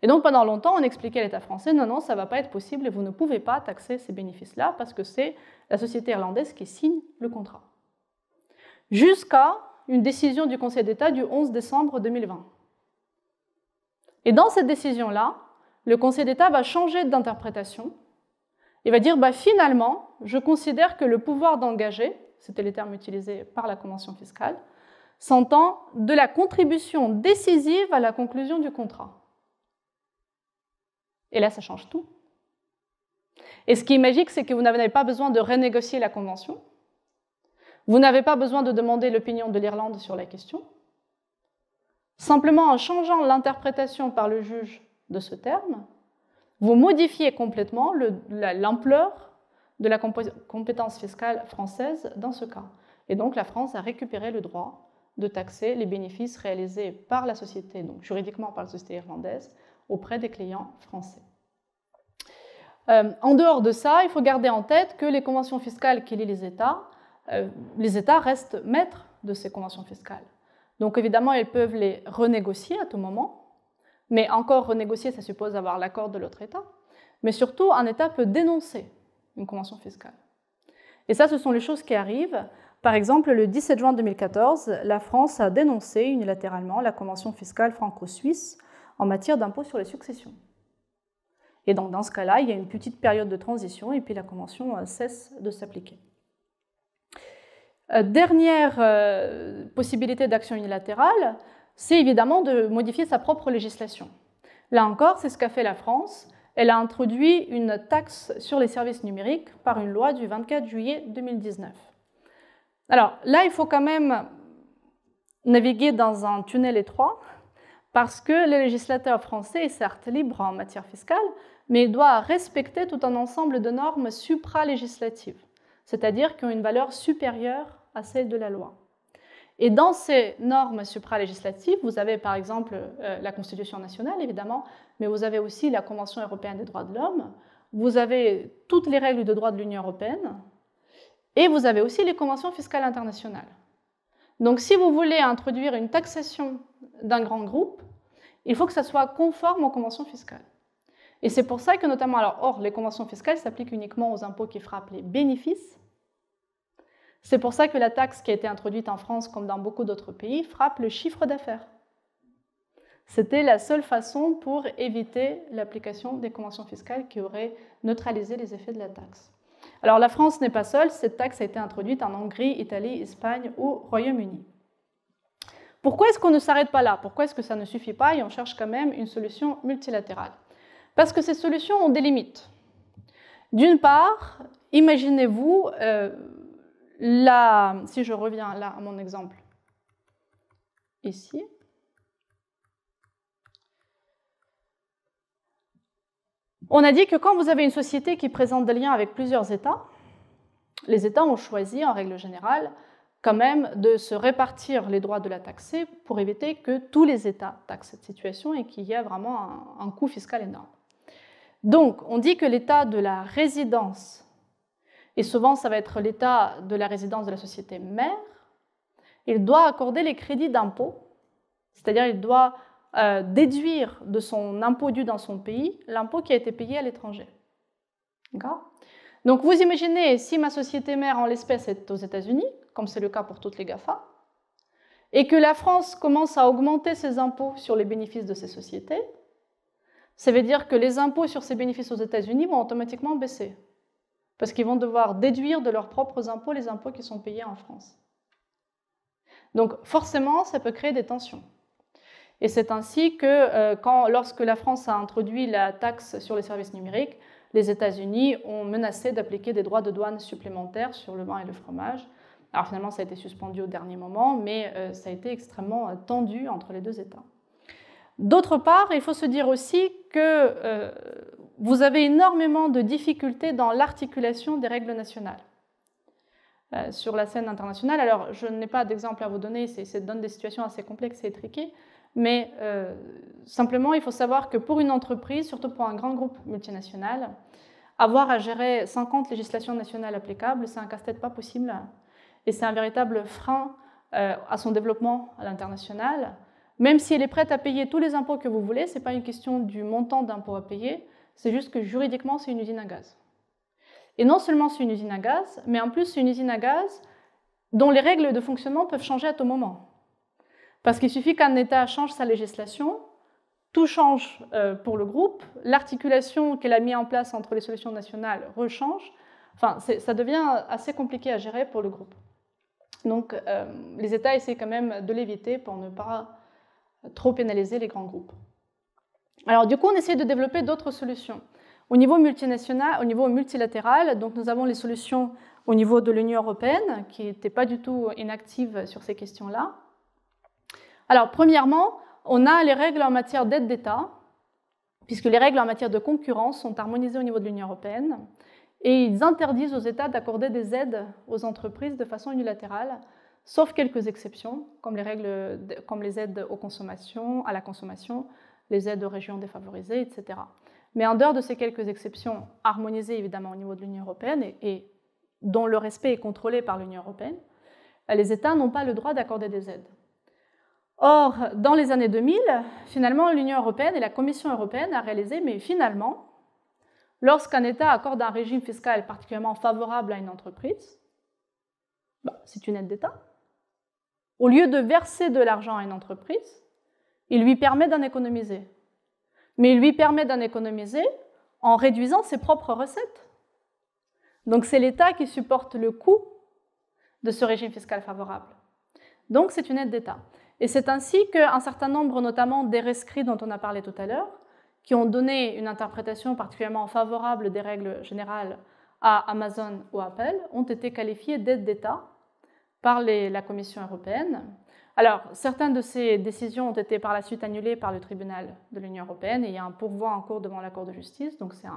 Et donc pendant longtemps, on expliquait à l'État français, non, ça ne va pas être possible et vous ne pouvez pas taxer ces bénéfices-là parce que c'est la société irlandaise qui signe le contrat. Jusqu'à une décision du Conseil d'État du 11 décembre 2020. Et dans cette décision-là, le Conseil d'État va changer d'interprétation. Il va dire, finalement, je considère que le pouvoir d'engager, c'était les termes utilisés par la Convention fiscale, s'entend de la contribution décisive à la conclusion du contrat. Et là, ça change tout. Et ce qui est magique, c'est que vous n'avez pas besoin de renégocier la Convention. Vous n'avez pas besoin de demander l'opinion de l'Irlande sur la question. Simplement, en changeant l'interprétation par le juge de ce terme, vous modifiez complètement l'ampleur de la compétence fiscale française dans ce cas. Et donc, la France a récupéré le droit de taxer les bénéfices réalisés par la société, donc juridiquement par la société irlandaise, auprès des clients français. En dehors de ça, il faut garder en tête que les conventions fiscales qui lient les États restent maîtres de ces conventions fiscales. Donc évidemment, ils peuvent les renégocier à tout moment, mais encore renégocier, ça suppose avoir l'accord de l'autre État. Mais surtout, un État peut dénoncer une convention fiscale. Et ça, ce sont les choses qui arrivent. Par exemple, le 17 juin 2014, la France a dénoncé unilatéralement la convention fiscale franco-suisse en matière d'impôt sur les successions. Et donc, dans ce cas-là, il y a une petite période de transition et puis la convention cesse de s'appliquer. Dernière possibilité d'action unilatérale, c'est évidemment de modifier sa propre législation. Là encore, c'est ce qu'a fait la France. Elle a introduit une taxe sur les services numériques par une loi du 24 juillet 2019. Alors là, il faut quand même naviguer dans un tunnel étroit parce que le législateur français est certes libre en matière fiscale, mais il doit respecter tout un ensemble de normes supralégislatives, c'est-à-dire qui ont une valeur supérieure à celle de la loi. Et dans ces normes supralégislatives, vous avez par exemple la Constitution nationale, évidemment, mais vous avez aussi la Convention européenne des droits de l'homme, vous avez toutes les règles de droit de l'Union européenne, et vous avez aussi les conventions fiscales internationales. Donc si vous voulez introduire une taxation d'un grand groupe, il faut que ça soit conforme aux conventions fiscales. Et c'est pour ça que notamment, les conventions fiscales s'appliquent uniquement aux impôts qui frappent les bénéfices. C'est pour ça que la taxe qui a été introduite en France, comme dans beaucoup d'autres pays, frappe le chiffre d'affaires. C'était la seule façon pour éviter l'application des conventions fiscales qui auraient neutralisé les effets de la taxe. Alors la France n'est pas seule, cette taxe a été introduite en Hongrie, Italie, Espagne ou Royaume-Uni. Pourquoi est-ce qu'on ne s'arrête pas là? Pourquoi est-ce que ça ne suffit pas et on cherche quand même une solution multilatérale? Parce que ces solutions ont des limites. D'une part, imaginez-vous, si je reviens là à mon exemple, ici, On a dit que quand vous avez une société qui présente des liens avec plusieurs États, les États ont choisi, en règle générale, quand même de se répartir les droits de la taxer pour éviter que tous les États taxent cette situation et qu'il y ait vraiment un coût fiscal énorme. Donc, on dit que l'État de la résidence, et souvent ça va être l'État de la résidence de la société mère, il doit accorder les crédits d'impôt, c'est-à-dire il doit déduire de son impôt dû dans son pays l'impôt qui a été payé à l'étranger. D'accord ? Donc vous imaginez, si ma société mère en l'espèce est aux États-Unis, comme c'est le cas pour toutes les GAFA, et que la France commence à augmenter ses impôts sur les bénéfices de ces sociétés, ça veut dire que les impôts sur ces bénéfices aux États-Unis vont automatiquement baisser, parce qu'ils vont devoir déduire de leurs propres impôts les impôts qui sont payés en France. Donc forcément, ça peut créer des tensions. Et c'est ainsi que lorsque la France a introduit la taxe sur les services numériques, les États-Unis ont menacé d'appliquer des droits de douane supplémentaires sur le vin et le fromage. Alors finalement, ça a été suspendu au dernier moment, mais ça a été extrêmement tendu entre les deux États. D'autre part, il faut se dire aussi que vous avez énormément de difficultés dans l'articulation des règles nationales sur la scène internationale. Alors, je n'ai pas d'exemple à vous donner, ça donne des situations assez complexes et étriquées, mais simplement, il faut savoir que pour une entreprise, surtout pour un grand groupe multinational, avoir à gérer 50 législations nationales applicables, c'est un casse-tête pas possible, et c'est un véritable frein à son développement à l'international. Même si elle est prête à payer tous les impôts que vous voulez, ce n'est pas une question du montant d'impôts à payer, c'est juste que juridiquement, c'est une usine à gaz. Et non seulement c'est une usine à gaz, mais en plus c'est une usine à gaz dont les règles de fonctionnement peuvent changer à tout moment. Parce qu'il suffit qu'un État change sa législation, tout change pour le groupe, l'articulation qu'elle a mise en place entre les solutions nationales rechange, enfin ça devient assez compliqué à gérer pour le groupe. Donc les États essaient quand même de l'éviter pour ne pas trop pénaliser les grands groupes. Alors du coup, on essaie de développer d'autres solutions. Au niveau multinational, au niveau multilatéral, donc nous avons les solutions au niveau de l'Union européenne, qui n'était pas du tout inactive sur ces questions-là. Alors premièrement, on a les règles en matière d'aide d'État, puisque les règles en matière de concurrence sont harmonisées au niveau de l'Union européenne, et ils interdisent aux États d'accorder des aides aux entreprises de façon unilatérale, sauf quelques exceptions, comme les aides aux consommations, à la consommation, les aides aux régions défavorisées, etc. Mais en dehors de ces quelques exceptions harmonisées évidemment au niveau de l'Union européenne et dont le respect est contrôlé par l'Union européenne, les États n'ont pas le droit d'accorder des aides. Or, dans les années 2000, finalement, l'Union européenne et la Commission européenne a réalisé, mais finalement, lorsqu'un État accorde un régime fiscal particulièrement favorable à une entreprise, c'est une aide d'État. Au lieu de verser de l'argent à une entreprise, il lui permet d'en économiser. Mais il lui permet d'en économiser en réduisant ses propres recettes. Donc c'est l'État qui supporte le coût de ce régime fiscal favorable. Donc c'est une aide d'État. Et c'est ainsi qu'un certain nombre, notamment des rescrits dont on a parlé tout à l'heure, qui ont donné une interprétation particulièrement favorable des règles générales à Amazon ou Apple, ont été qualifiés d'aide d'État par la Commission européenne. Alors, certaines de ces décisions ont été par la suite annulées par le tribunal de l'Union européenne et il y a un pourvoi en cours devant la Cour de justice, donc c'est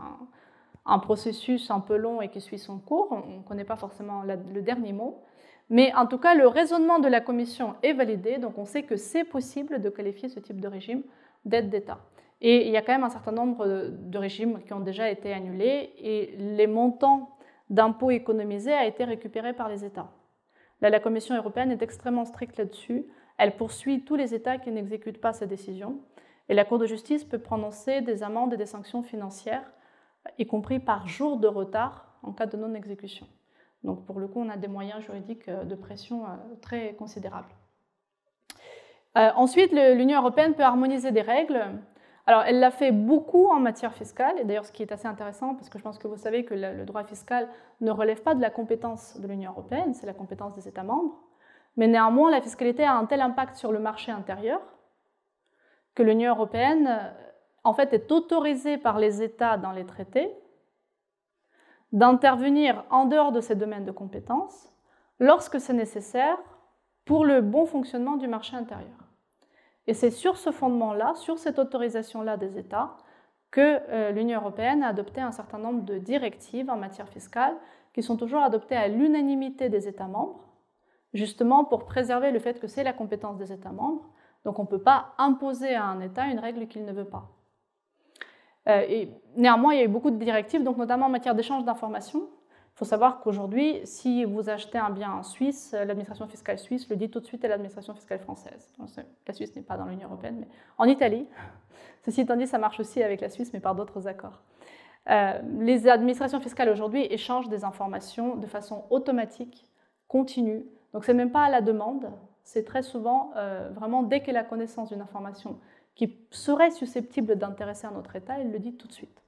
un processus un peu long et qui suit son cours. On ne connaît pas forcément le dernier mot. Mais en tout cas, le raisonnement de la Commission est validé, donc on sait que c'est possible de qualifier ce type de régime d'aide d'État. Et il y a quand même un certain nombre de régimes qui ont déjà été annulés et les montants d'impôts économisés a été récupérés par les États. Là, la Commission européenne est extrêmement stricte là-dessus. Elle poursuit tous les États qui n'exécutent pas ces décisions. Et la Cour de justice peut prononcer des amendes et des sanctions financières, y compris par jour de retard en cas de non-exécution. Donc pour le coup, on a des moyens juridiques de pression très considérables. Ensuite, l'Union européenne peut harmoniser des règles. Alors, elle l'a fait beaucoup en matière fiscale, et d'ailleurs ce qui est assez intéressant, parce que je pense que vous savez que le droit fiscal ne relève pas de la compétence de l'Union européenne, c'est la compétence des États membres, mais néanmoins la fiscalité a un tel impact sur le marché intérieur que l'Union européenne en fait est autorisée par les États dans les traités d'intervenir en dehors de ces domaines de compétences lorsque c'est nécessaire pour le bon fonctionnement du marché intérieur. Et c'est sur ce fondement-là, sur cette autorisation-là des États, que l'Union européenne a adopté un certain nombre de directives en matière fiscale qui sont toujours adoptées à l'unanimité des États membres, justement pour préserver le fait que c'est la compétence des États membres. Donc on ne peut pas imposer à un État une règle qu'il ne veut pas. Et néanmoins, il y a eu beaucoup de directives, donc notamment en matière d'échange d'informations. Il faut savoir qu'aujourd'hui, si vous achetez un bien en Suisse, l'administration fiscale suisse le dit tout de suite à l'administration fiscale française. La Suisse n'est pas dans l'Union européenne, mais en Italie. Ceci étant dit, ça marche aussi avec la Suisse, mais par d'autres accords. Les administrations fiscales aujourd'hui échangent des informations de façon automatique, continue. Donc ce n'est même pas à la demande, c'est très souvent vraiment dès qu'elle a connaissance d'une information qui serait susceptible d'intéresser un autre État, elle le dit tout de suite.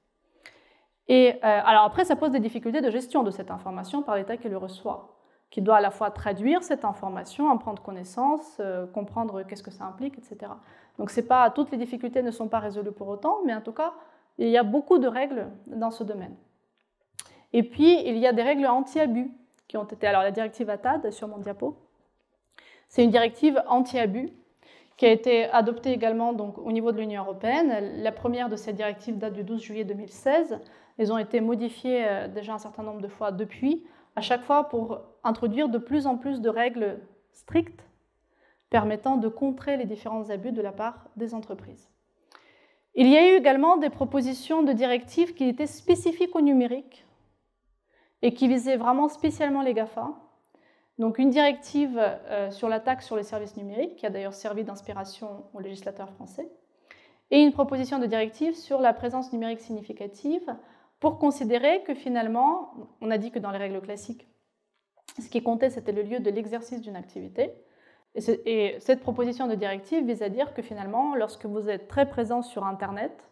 Et alors après, ça pose des difficultés de gestion de cette information par l'État qui le reçoit, qui doit à la fois traduire cette information, en prendre connaissance, comprendre qu'est-ce que ça implique, etc. Donc toutes les difficultés ne sont pas résolues pour autant, mais en tout cas, il y a beaucoup de règles dans ce domaine. Et puis, il y a des règles anti-abus qui ont été... Alors la directive ATAD, sur mon diapo, c'est une directive anti-abus qui a été adoptée également donc, au niveau de l'Union européenne. La première de ces directives date du 12 juillet 2016. Elles ont été modifiées déjà un certain nombre de fois depuis, à chaque fois pour introduire de plus en plus de règles strictes permettant de contrer les différents abus de la part des entreprises. Il y a eu également des propositions de directives qui étaient spécifiques au numérique et qui visaient vraiment spécialement les GAFA. Donc une directive sur la taxe sur les services numériques, qui a d'ailleurs servi d'inspiration aux législateurs français, et une proposition de directive sur la présence numérique significative pour considérer que finalement, on a dit que dans les règles classiques, ce qui comptait, c'était le lieu de l'exercice d'une activité. Et cette proposition de directive vise à dire que finalement, lorsque vous êtes très présent sur Internet,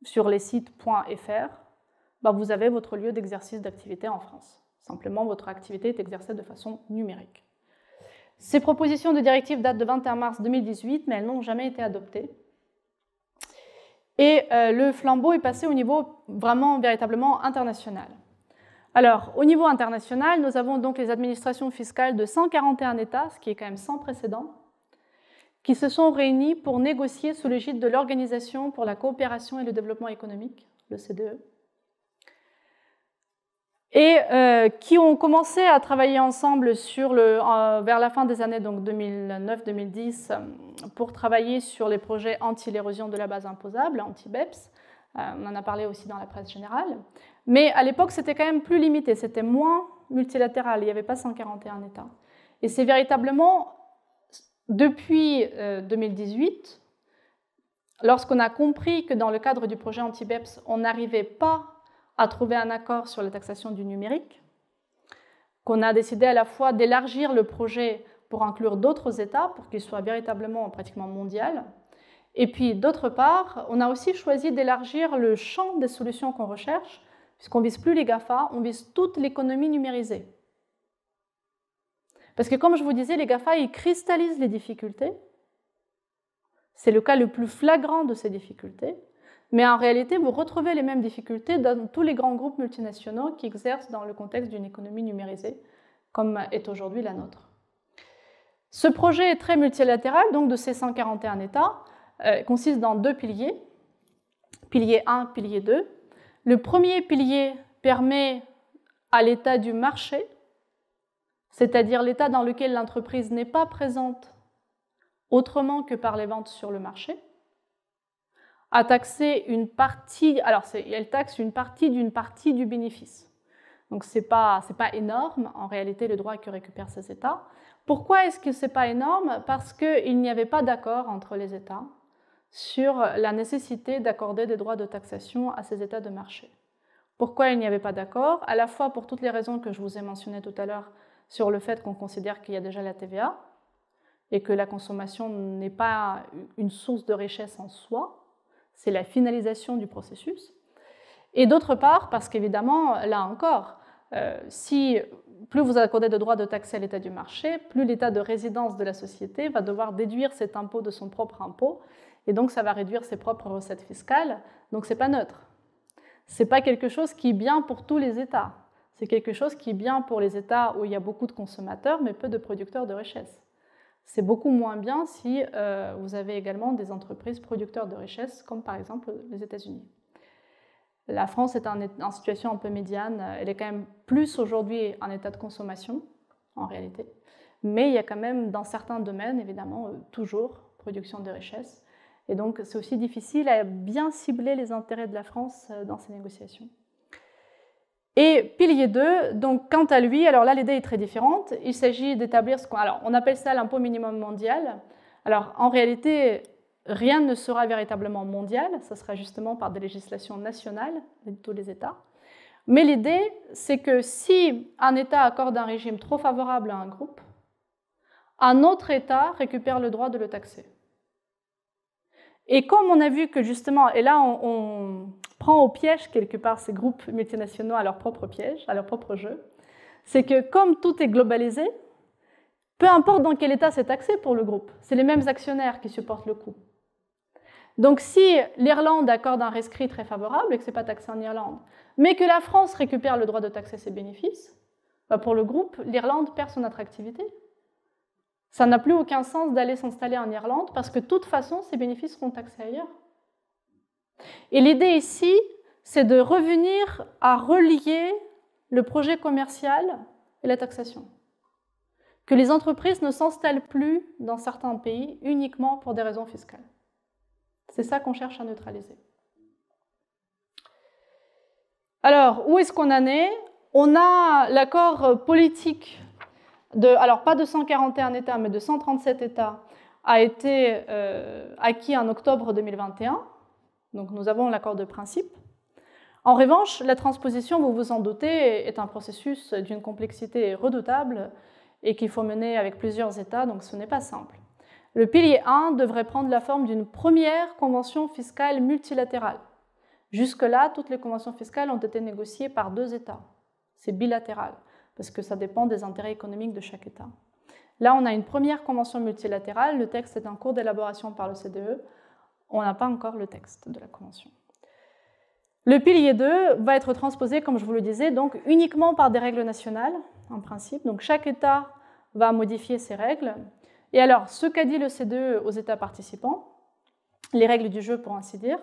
sur les sites .fr, vous avez votre lieu d'exercice d'activité en France. Simplement, votre activité est exercée de façon numérique. Ces propositions de directive datent de 21 mars 2018, mais elles n'ont jamais été adoptées. Et le flambeau est passé au niveau vraiment, véritablement international. Alors, au niveau international, nous avons donc les administrations fiscales de 141 États, ce qui est quand même sans précédent, qui se sont réunis pour négocier sous l'égide de l'Organisation pour la coopération et le développement économique, l'OCDE, et qui ont commencé à travailler ensemble vers la fin des années 2009-2010 pour travailler sur les projets anti-l'érosion de la base imposable, anti-BEPS. On en a parlé aussi dans la presse générale. Mais à l'époque, c'était quand même plus limité, c'était moins multilatéral, il n'y avait pas 141 États. Et c'est véritablement depuis 2018, lorsqu'on a compris que dans le cadre du projet anti-BEPS, on n'arrivait pas à trouver un accord sur la taxation du numérique, qu'on a décidé à la fois d'élargir le projet pour inclure d'autres États, pour qu'il soit véritablement pratiquement mondial. Et puis, d'autre part, on a aussi choisi d'élargir le champ des solutions qu'on recherche, puisqu'on ne vise plus les GAFA, on vise toute l'économie numérisée. Parce que, comme je vous disais, les GAFA, ils cristallisent les difficultés. C'est le cas le plus flagrant de ces difficultés. Mais en réalité, vous retrouvez les mêmes difficultés dans tous les grands groupes multinationaux qui exercent dans le contexte d'une économie numérisée, comme est aujourd'hui la nôtre. Ce projet est très multilatéral, donc de ces 141 États, consiste dans deux piliers, pilier 1, pilier 2. Le premier pilier permet à l'état du marché, c'est-à-dire l'état dans lequel l'entreprise n'est pas présente autrement que par les ventes sur le marché, à taxer une partie, alors elle taxe une partie d'une partie du bénéfice. Donc ce n'est pas énorme, en réalité, le droit que récupèrent ces États. Pourquoi est-ce que ce n'est pas énorme? Parce qu'il n'y avait pas d'accord entre les États sur la nécessité d'accorder des droits de taxation à ces États de marché. Pourquoi il n'y avait pas d'accord? À la fois pour toutes les raisons que je vous ai mentionnées tout à l'heure sur le fait qu'on considère qu'il y a déjà la TVA et que la consommation n'est pas une source de richesse en soi, c'est la finalisation du processus. Et d'autre part, parce qu'évidemment, là encore, si plus vous accordez de droits de taxer à l'état du marché, plus l'état de résidence de la société va devoir déduire cet impôt de son propre impôt, et donc ça va réduire ses propres recettes fiscales, donc ce n'est pas neutre. Ce n'est pas quelque chose qui est bien pour tous les États. C'est quelque chose qui est bien pour les États où il y a beaucoup de consommateurs, mais peu de producteurs de richesse. C'est beaucoup moins bien si vous avez également des entreprises producteurs de richesse, comme par exemple les États-Unis. La France est en situation un peu médiane. Elle est quand même plus aujourd'hui un état de consommation, en réalité. Mais il y a quand même, dans certains domaines, évidemment, toujours production de richesse. Et donc, c'est aussi difficile à bien cibler les intérêts de la France dans ces négociations. Et pilier 2, donc quant à lui, alors là, l'idée est très différente. Il s'agit d'établir ce qu'on... Alors, on appelle ça l'impôt minimum mondial. Alors, en réalité, rien ne sera véritablement mondial. Ça sera justement par des législations nationales de tous les États. Mais l'idée, c'est que si un État accorde un régime trop favorable à un groupe, un autre État récupère le droit de le taxer. Et comme on a vu que justement, et là on prend au piège quelque part ces groupes multinationaux à leur propre piège, à leur propre jeu, c'est que comme tout est globalisé, peu importe dans quel État c'est taxé pour le groupe, c'est les mêmes actionnaires qui supportent le coût. Donc si l'Irlande accorde un rescrit très favorable et que ce n'est pas taxé en Irlande, mais que la France récupère le droit de taxer ses bénéfices, pour le groupe, l'Irlande perd son attractivité. Ça n'a plus aucun sens d'aller s'installer en Irlande parce que de toute façon, ces bénéfices seront taxés ailleurs. Et l'idée ici, c'est de revenir à relier le projet commercial et la taxation. Que les entreprises ne s'installent plus dans certains pays uniquement pour des raisons fiscales. C'est ça qu'on cherche à neutraliser. Alors, où est-ce qu'on en est? On a l'accord politique alors pas de 141 États, mais de 137 États, a été acquis en octobre 2021. Donc nous avons l'accord de principe. En revanche, la transposition, vous vous en doutez, est un processus d'une complexité redoutable et qu'il faut mener avec plusieurs États, donc ce n'est pas simple. Le pilier 1 devrait prendre la forme d'une première convention fiscale multilatérale. Jusque-là, toutes les conventions fiscales ont été négociées par 2 États. C'est bilatéral, parce que ça dépend des intérêts économiques de chaque État. Là, on a une première convention multilatérale. Le texte est en cours d'élaboration par le CDE. On n'a pas encore le texte de la convention. Le pilier 2 va être transposé, comme je vous le disais, donc uniquement par des règles nationales, en principe. Donc chaque État va modifier ses règles. Et alors, ce qu'a dit le CDE aux États participants, les règles du jeu pour ainsi dire,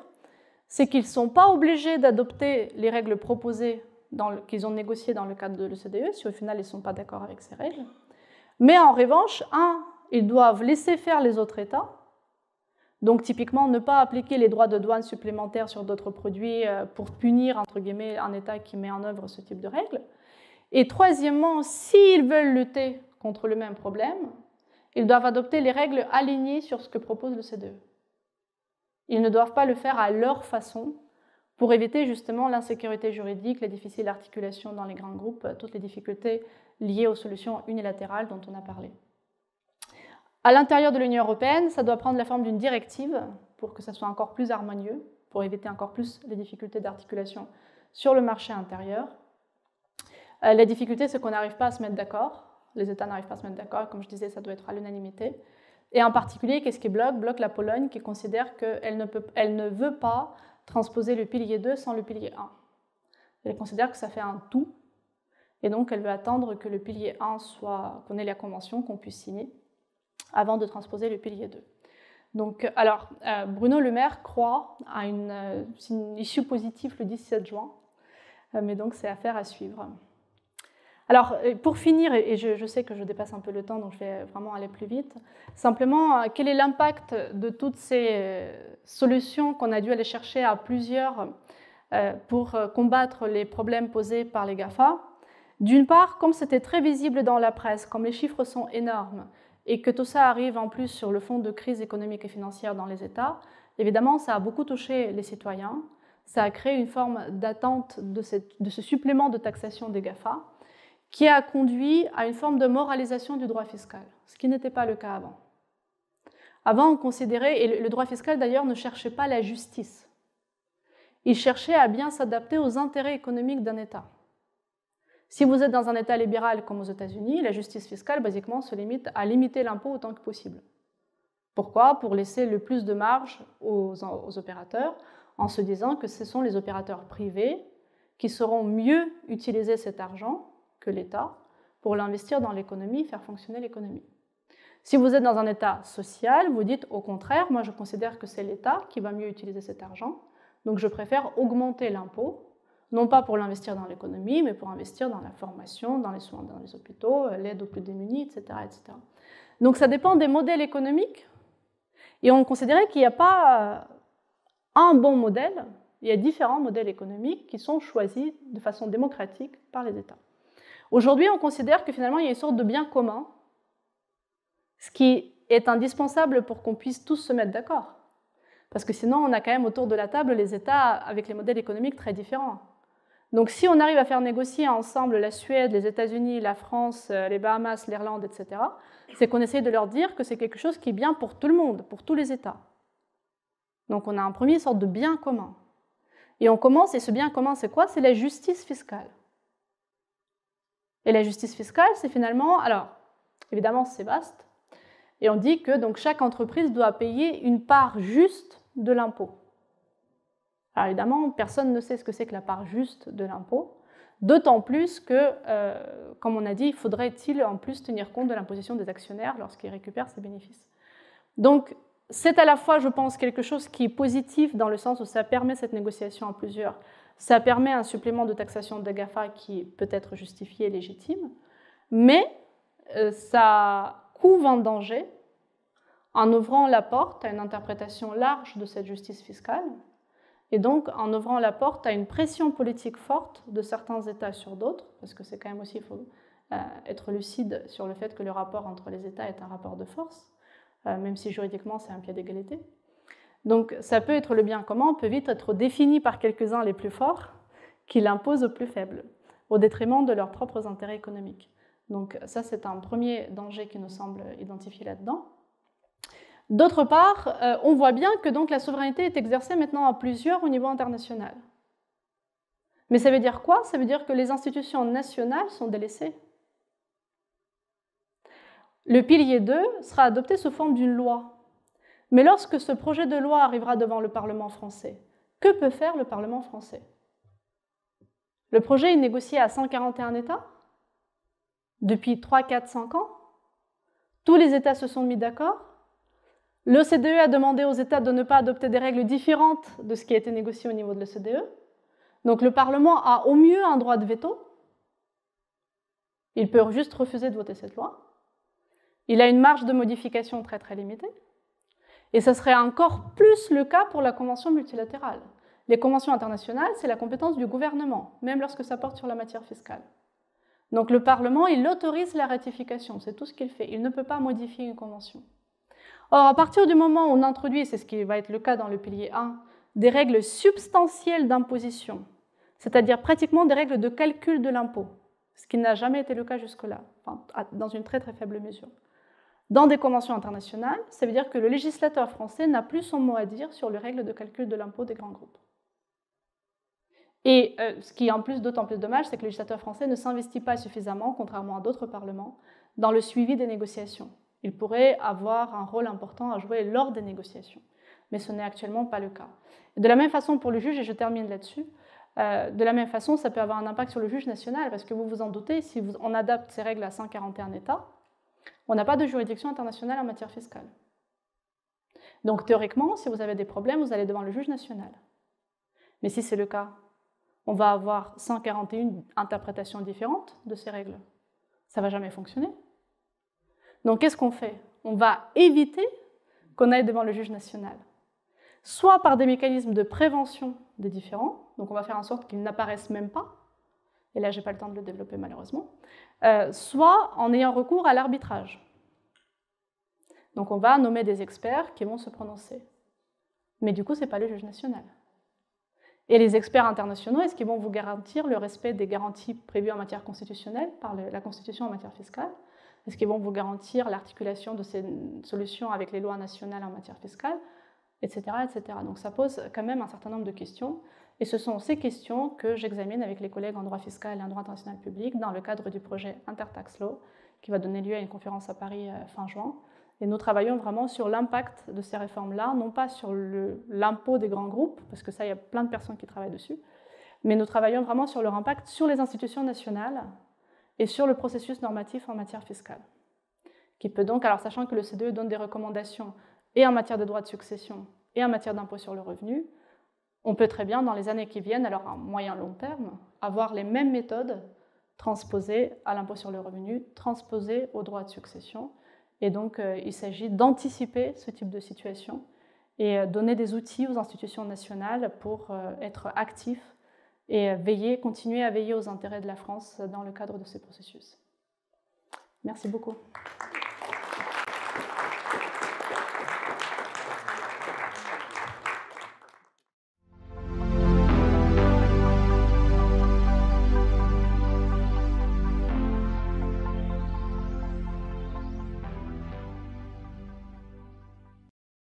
c'est qu'ils ne sont pas obligés d'adopter les règles proposées qu'ils ont négociées dans le cadre de l'OCDE, si au final ils ne sont pas d'accord avec ces règles. Mais en revanche, ils doivent laisser faire les autres États. Donc typiquement, ne pas appliquer les droits de douane supplémentaires sur d'autres produits pour punir, entre guillemets, un État qui met en œuvre ce type de règles. Et troisièmement, s'ils veulent lutter contre le même problème, ils doivent adopter les règles alignées sur ce que propose le CDE. Ils ne doivent pas le faire à leur façon pour éviter justement l'insécurité juridique, la difficile articulation dans les grands groupes, toutes les difficultés liées aux solutions unilatérales dont on a parlé. À l'intérieur de l'Union européenne, ça doit prendre la forme d'une directive pour que ça soit encore plus harmonieux, pour éviter encore plus les difficultés d'articulation sur le marché intérieur. La difficulté, c'est qu'on n'arrive pas à se mettre d'accord. Les États n'arrivent pas à se mettre d'accord. Comme je disais, ça doit être à l'unanimité. Et en particulier, qu'est-ce qui bloque? Bloque la Pologne qui considère qu'elle ne veut pas transposer le pilier 2 sans le pilier 1. Elle considère que ça fait un tout. Et donc, elle veut attendre que le pilier 1 qu'on ait la convention, qu'on puisse signer, avant de transposer le pilier 2. Donc, alors, Bruno Le Maire croit à une issue positive le 17 juin, mais donc c'est affaire à suivre. Alors, pour finir, et je sais que je dépasse un peu le temps, donc je vais vraiment aller plus vite, simplement, quel est l'impact de toutes ces solutions qu'on a dû aller chercher à plusieurs pour combattre les problèmes posés par les GAFA? D'une part, comme c'était très visible dans la presse, comme les chiffres sont énormes, et que tout ça arrive en plus sur le fond de crise économique et financière dans les États, évidemment, ça a beaucoup touché les citoyens, ça a créé une forme d'attente de ce supplément de taxation des GAFA, qui a conduit à une forme de moralisation du droit fiscal, ce qui n'était pas le cas avant. Avant, on considérait, et le droit fiscal d'ailleurs ne cherchait pas la justice, il cherchait à bien s'adapter aux intérêts économiques d'un État. Si vous êtes dans un État libéral comme aux États-Unis, la justice fiscale, basiquement, se limite à limiter l'impôt autant que possible. Pourquoi? Pour laisser le plus de marge aux opérateurs, en se disant que ce sont les opérateurs privés qui sauront mieux utiliser cet argent que l'État pour l'investir dans l'économie, faire fonctionner l'économie. Si vous êtes dans un État social, vous dites au contraire, moi je considère que c'est l'État qui va mieux utiliser cet argent, donc je préfère augmenter l'impôt, non pas pour l'investir dans l'économie, mais pour investir dans la formation, dans les soins dans les hôpitaux, l'aide aux plus démunis, etc., etc. Donc ça dépend des modèles économiques, et on considérait qu'il n'y a pas un bon modèle, il y a différents modèles économiques qui sont choisis de façon démocratique par les États. Aujourd'hui, on considère que finalement, il y a une sorte de bien commun, ce qui est indispensable pour qu'on puisse tous se mettre d'accord. Parce que sinon, on a quand même autour de la table les États avec les modèles économiques très différents. Donc si on arrive à faire négocier ensemble la Suède, les États-Unis, la France, les Bahamas, l'Irlande, etc., c'est qu'on essaye de leur dire que c'est quelque chose qui est bien pour tout le monde, pour tous les États. Donc on a un premier sorte de bien commun. Et on commence, et ce bien commun, c'est quoi? C'est la justice fiscale. Et la justice fiscale, c'est finalement, alors évidemment c'est vaste, et on dit que donc, chaque entreprise doit payer une part juste de l'impôt. Alors évidemment, personne ne sait ce que c'est que la part juste de l'impôt, d'autant plus que, comme on a dit, faudrait-il en plus tenir compte de l'imposition des actionnaires lorsqu'ils récupèrent ces bénéfices. Donc c'est à la fois, je pense, quelque chose qui est positif dans le sens où ça permet cette négociation à plusieurs, ça permet un supplément de taxation des GAFA qui peut être justifié et légitime, mais ça couve un danger en ouvrant la porte à une interprétation large de cette justice fiscale et donc en ouvrant la porte à une pression politique forte de certains États sur d'autres, parce que c'est quand même aussi, il faut être lucide sur le fait que le rapport entre les États est un rapport de force, même si juridiquement c'est un pied d'égalité. Donc ça peut être le bien commun, peut vite être défini par quelques-uns les plus forts qui l'imposent aux plus faibles, au détriment de leurs propres intérêts économiques. Donc ça, c'est un premier danger qui nous semble identifié là-dedans. D'autre part, on voit bien que donc, la souveraineté est exercée maintenant à plusieurs au niveau international. Mais ça veut dire quoi? Ça veut dire que les institutions nationales sont délaissées. Le pilier 2 sera adopté sous forme d'une loi. Mais lorsque ce projet de loi arrivera devant le Parlement français, que peut faire le Parlement français? Le projet est négocié à 141 États depuis 3, 4, 5 ans. Tous les États se sont mis d'accord. L'OCDE a demandé aux États de ne pas adopter des règles différentes de ce qui a été négocié au niveau de l'OCDE. Donc le Parlement a au mieux un droit de veto. Il peut juste refuser de voter cette loi. Il a une marge de modification très très limitée. Et ça serait encore plus le cas pour la Convention multilatérale. Les conventions internationales, c'est la compétence du gouvernement, même lorsque ça porte sur la matière fiscale. Donc le Parlement, il autorise la ratification, c'est tout ce qu'il fait. Il ne peut pas modifier une convention. Or, à partir du moment où on introduit, c'est ce qui va être le cas dans le pilier 1, des règles substantielles d'imposition, c'est-à-dire pratiquement des règles de calcul de l'impôt, ce qui n'a jamais été le cas jusque-là, enfin, dans une très très faible mesure. Dans des conventions internationales, ça veut dire que le législateur français n'a plus son mot à dire sur les règles de calcul de l'impôt des grands groupes. Et ce qui est en plus d'autant plus dommage, c'est que le législateur français ne s'investit pas suffisamment, contrairement à d'autres parlements, dans le suivi des négociations. Il pourrait avoir un rôle important à jouer lors des négociations, mais ce n'est actuellement pas le cas. De la même façon pour le juge, et je termine là-dessus, de la même façon, ça peut avoir un impact sur le juge national, parce que vous vous en doutez, si on adapte ces règles à 141 États, on n'a pas de juridiction internationale en matière fiscale. Donc théoriquement, si vous avez des problèmes, vous allez devant le juge national. Mais si c'est le cas, on va avoir 141 interprétations différentes de ces règles. Ça ne va jamais fonctionner. Donc qu'est-ce qu'on fait? On va éviter qu'on aille devant le juge national. Soit par des mécanismes de prévention des différends, donc on va faire en sorte qu'ils n'apparaissent même pas, et là je n'ai pas le temps de le développer malheureusement, soit en ayant recours à l'arbitrage. Donc on va nommer des experts qui vont se prononcer. Mais du coup, ce n'est pas le juge national. Et les experts internationaux, est-ce qu'ils vont vous garantir le respect des garanties prévues en matière constitutionnelle par la Constitution en matière fiscale? Est-ce qu'ils vont vous garantir l'articulation de ces solutions avec les lois nationales en matière fiscale, etc., etc. Donc ça pose quand même un certain nombre de questions. Et ce sont ces questions que j'examine avec les collègues en droit fiscal et en droit international public dans le cadre du projet Intertax Law, qui va donner lieu à une conférence à Paris fin juin. Et nous travaillons vraiment sur l'impact de ces réformes-là, non pas sur l'impôt des grands groupes, parce que ça, il y a plein de personnes qui travaillent dessus, mais nous travaillons vraiment sur leur impact sur les institutions nationales et sur le processus normatif en matière fiscale. qui peut donc, alors sachant que le CDE donne des recommandations et en matière de droit de succession et en matière d'impôt sur le revenu, on peut très bien, dans les années qui viennent, alors à moyen-long terme, avoir les mêmes méthodes transposées à l'impôt sur le revenu, transposées au droit de succession. Et donc, il s'agit d'anticiper ce type de situation et donner des outils aux institutions nationales pour être actifs et continuer à veiller aux intérêts de la France dans le cadre de ces processus. Merci beaucoup.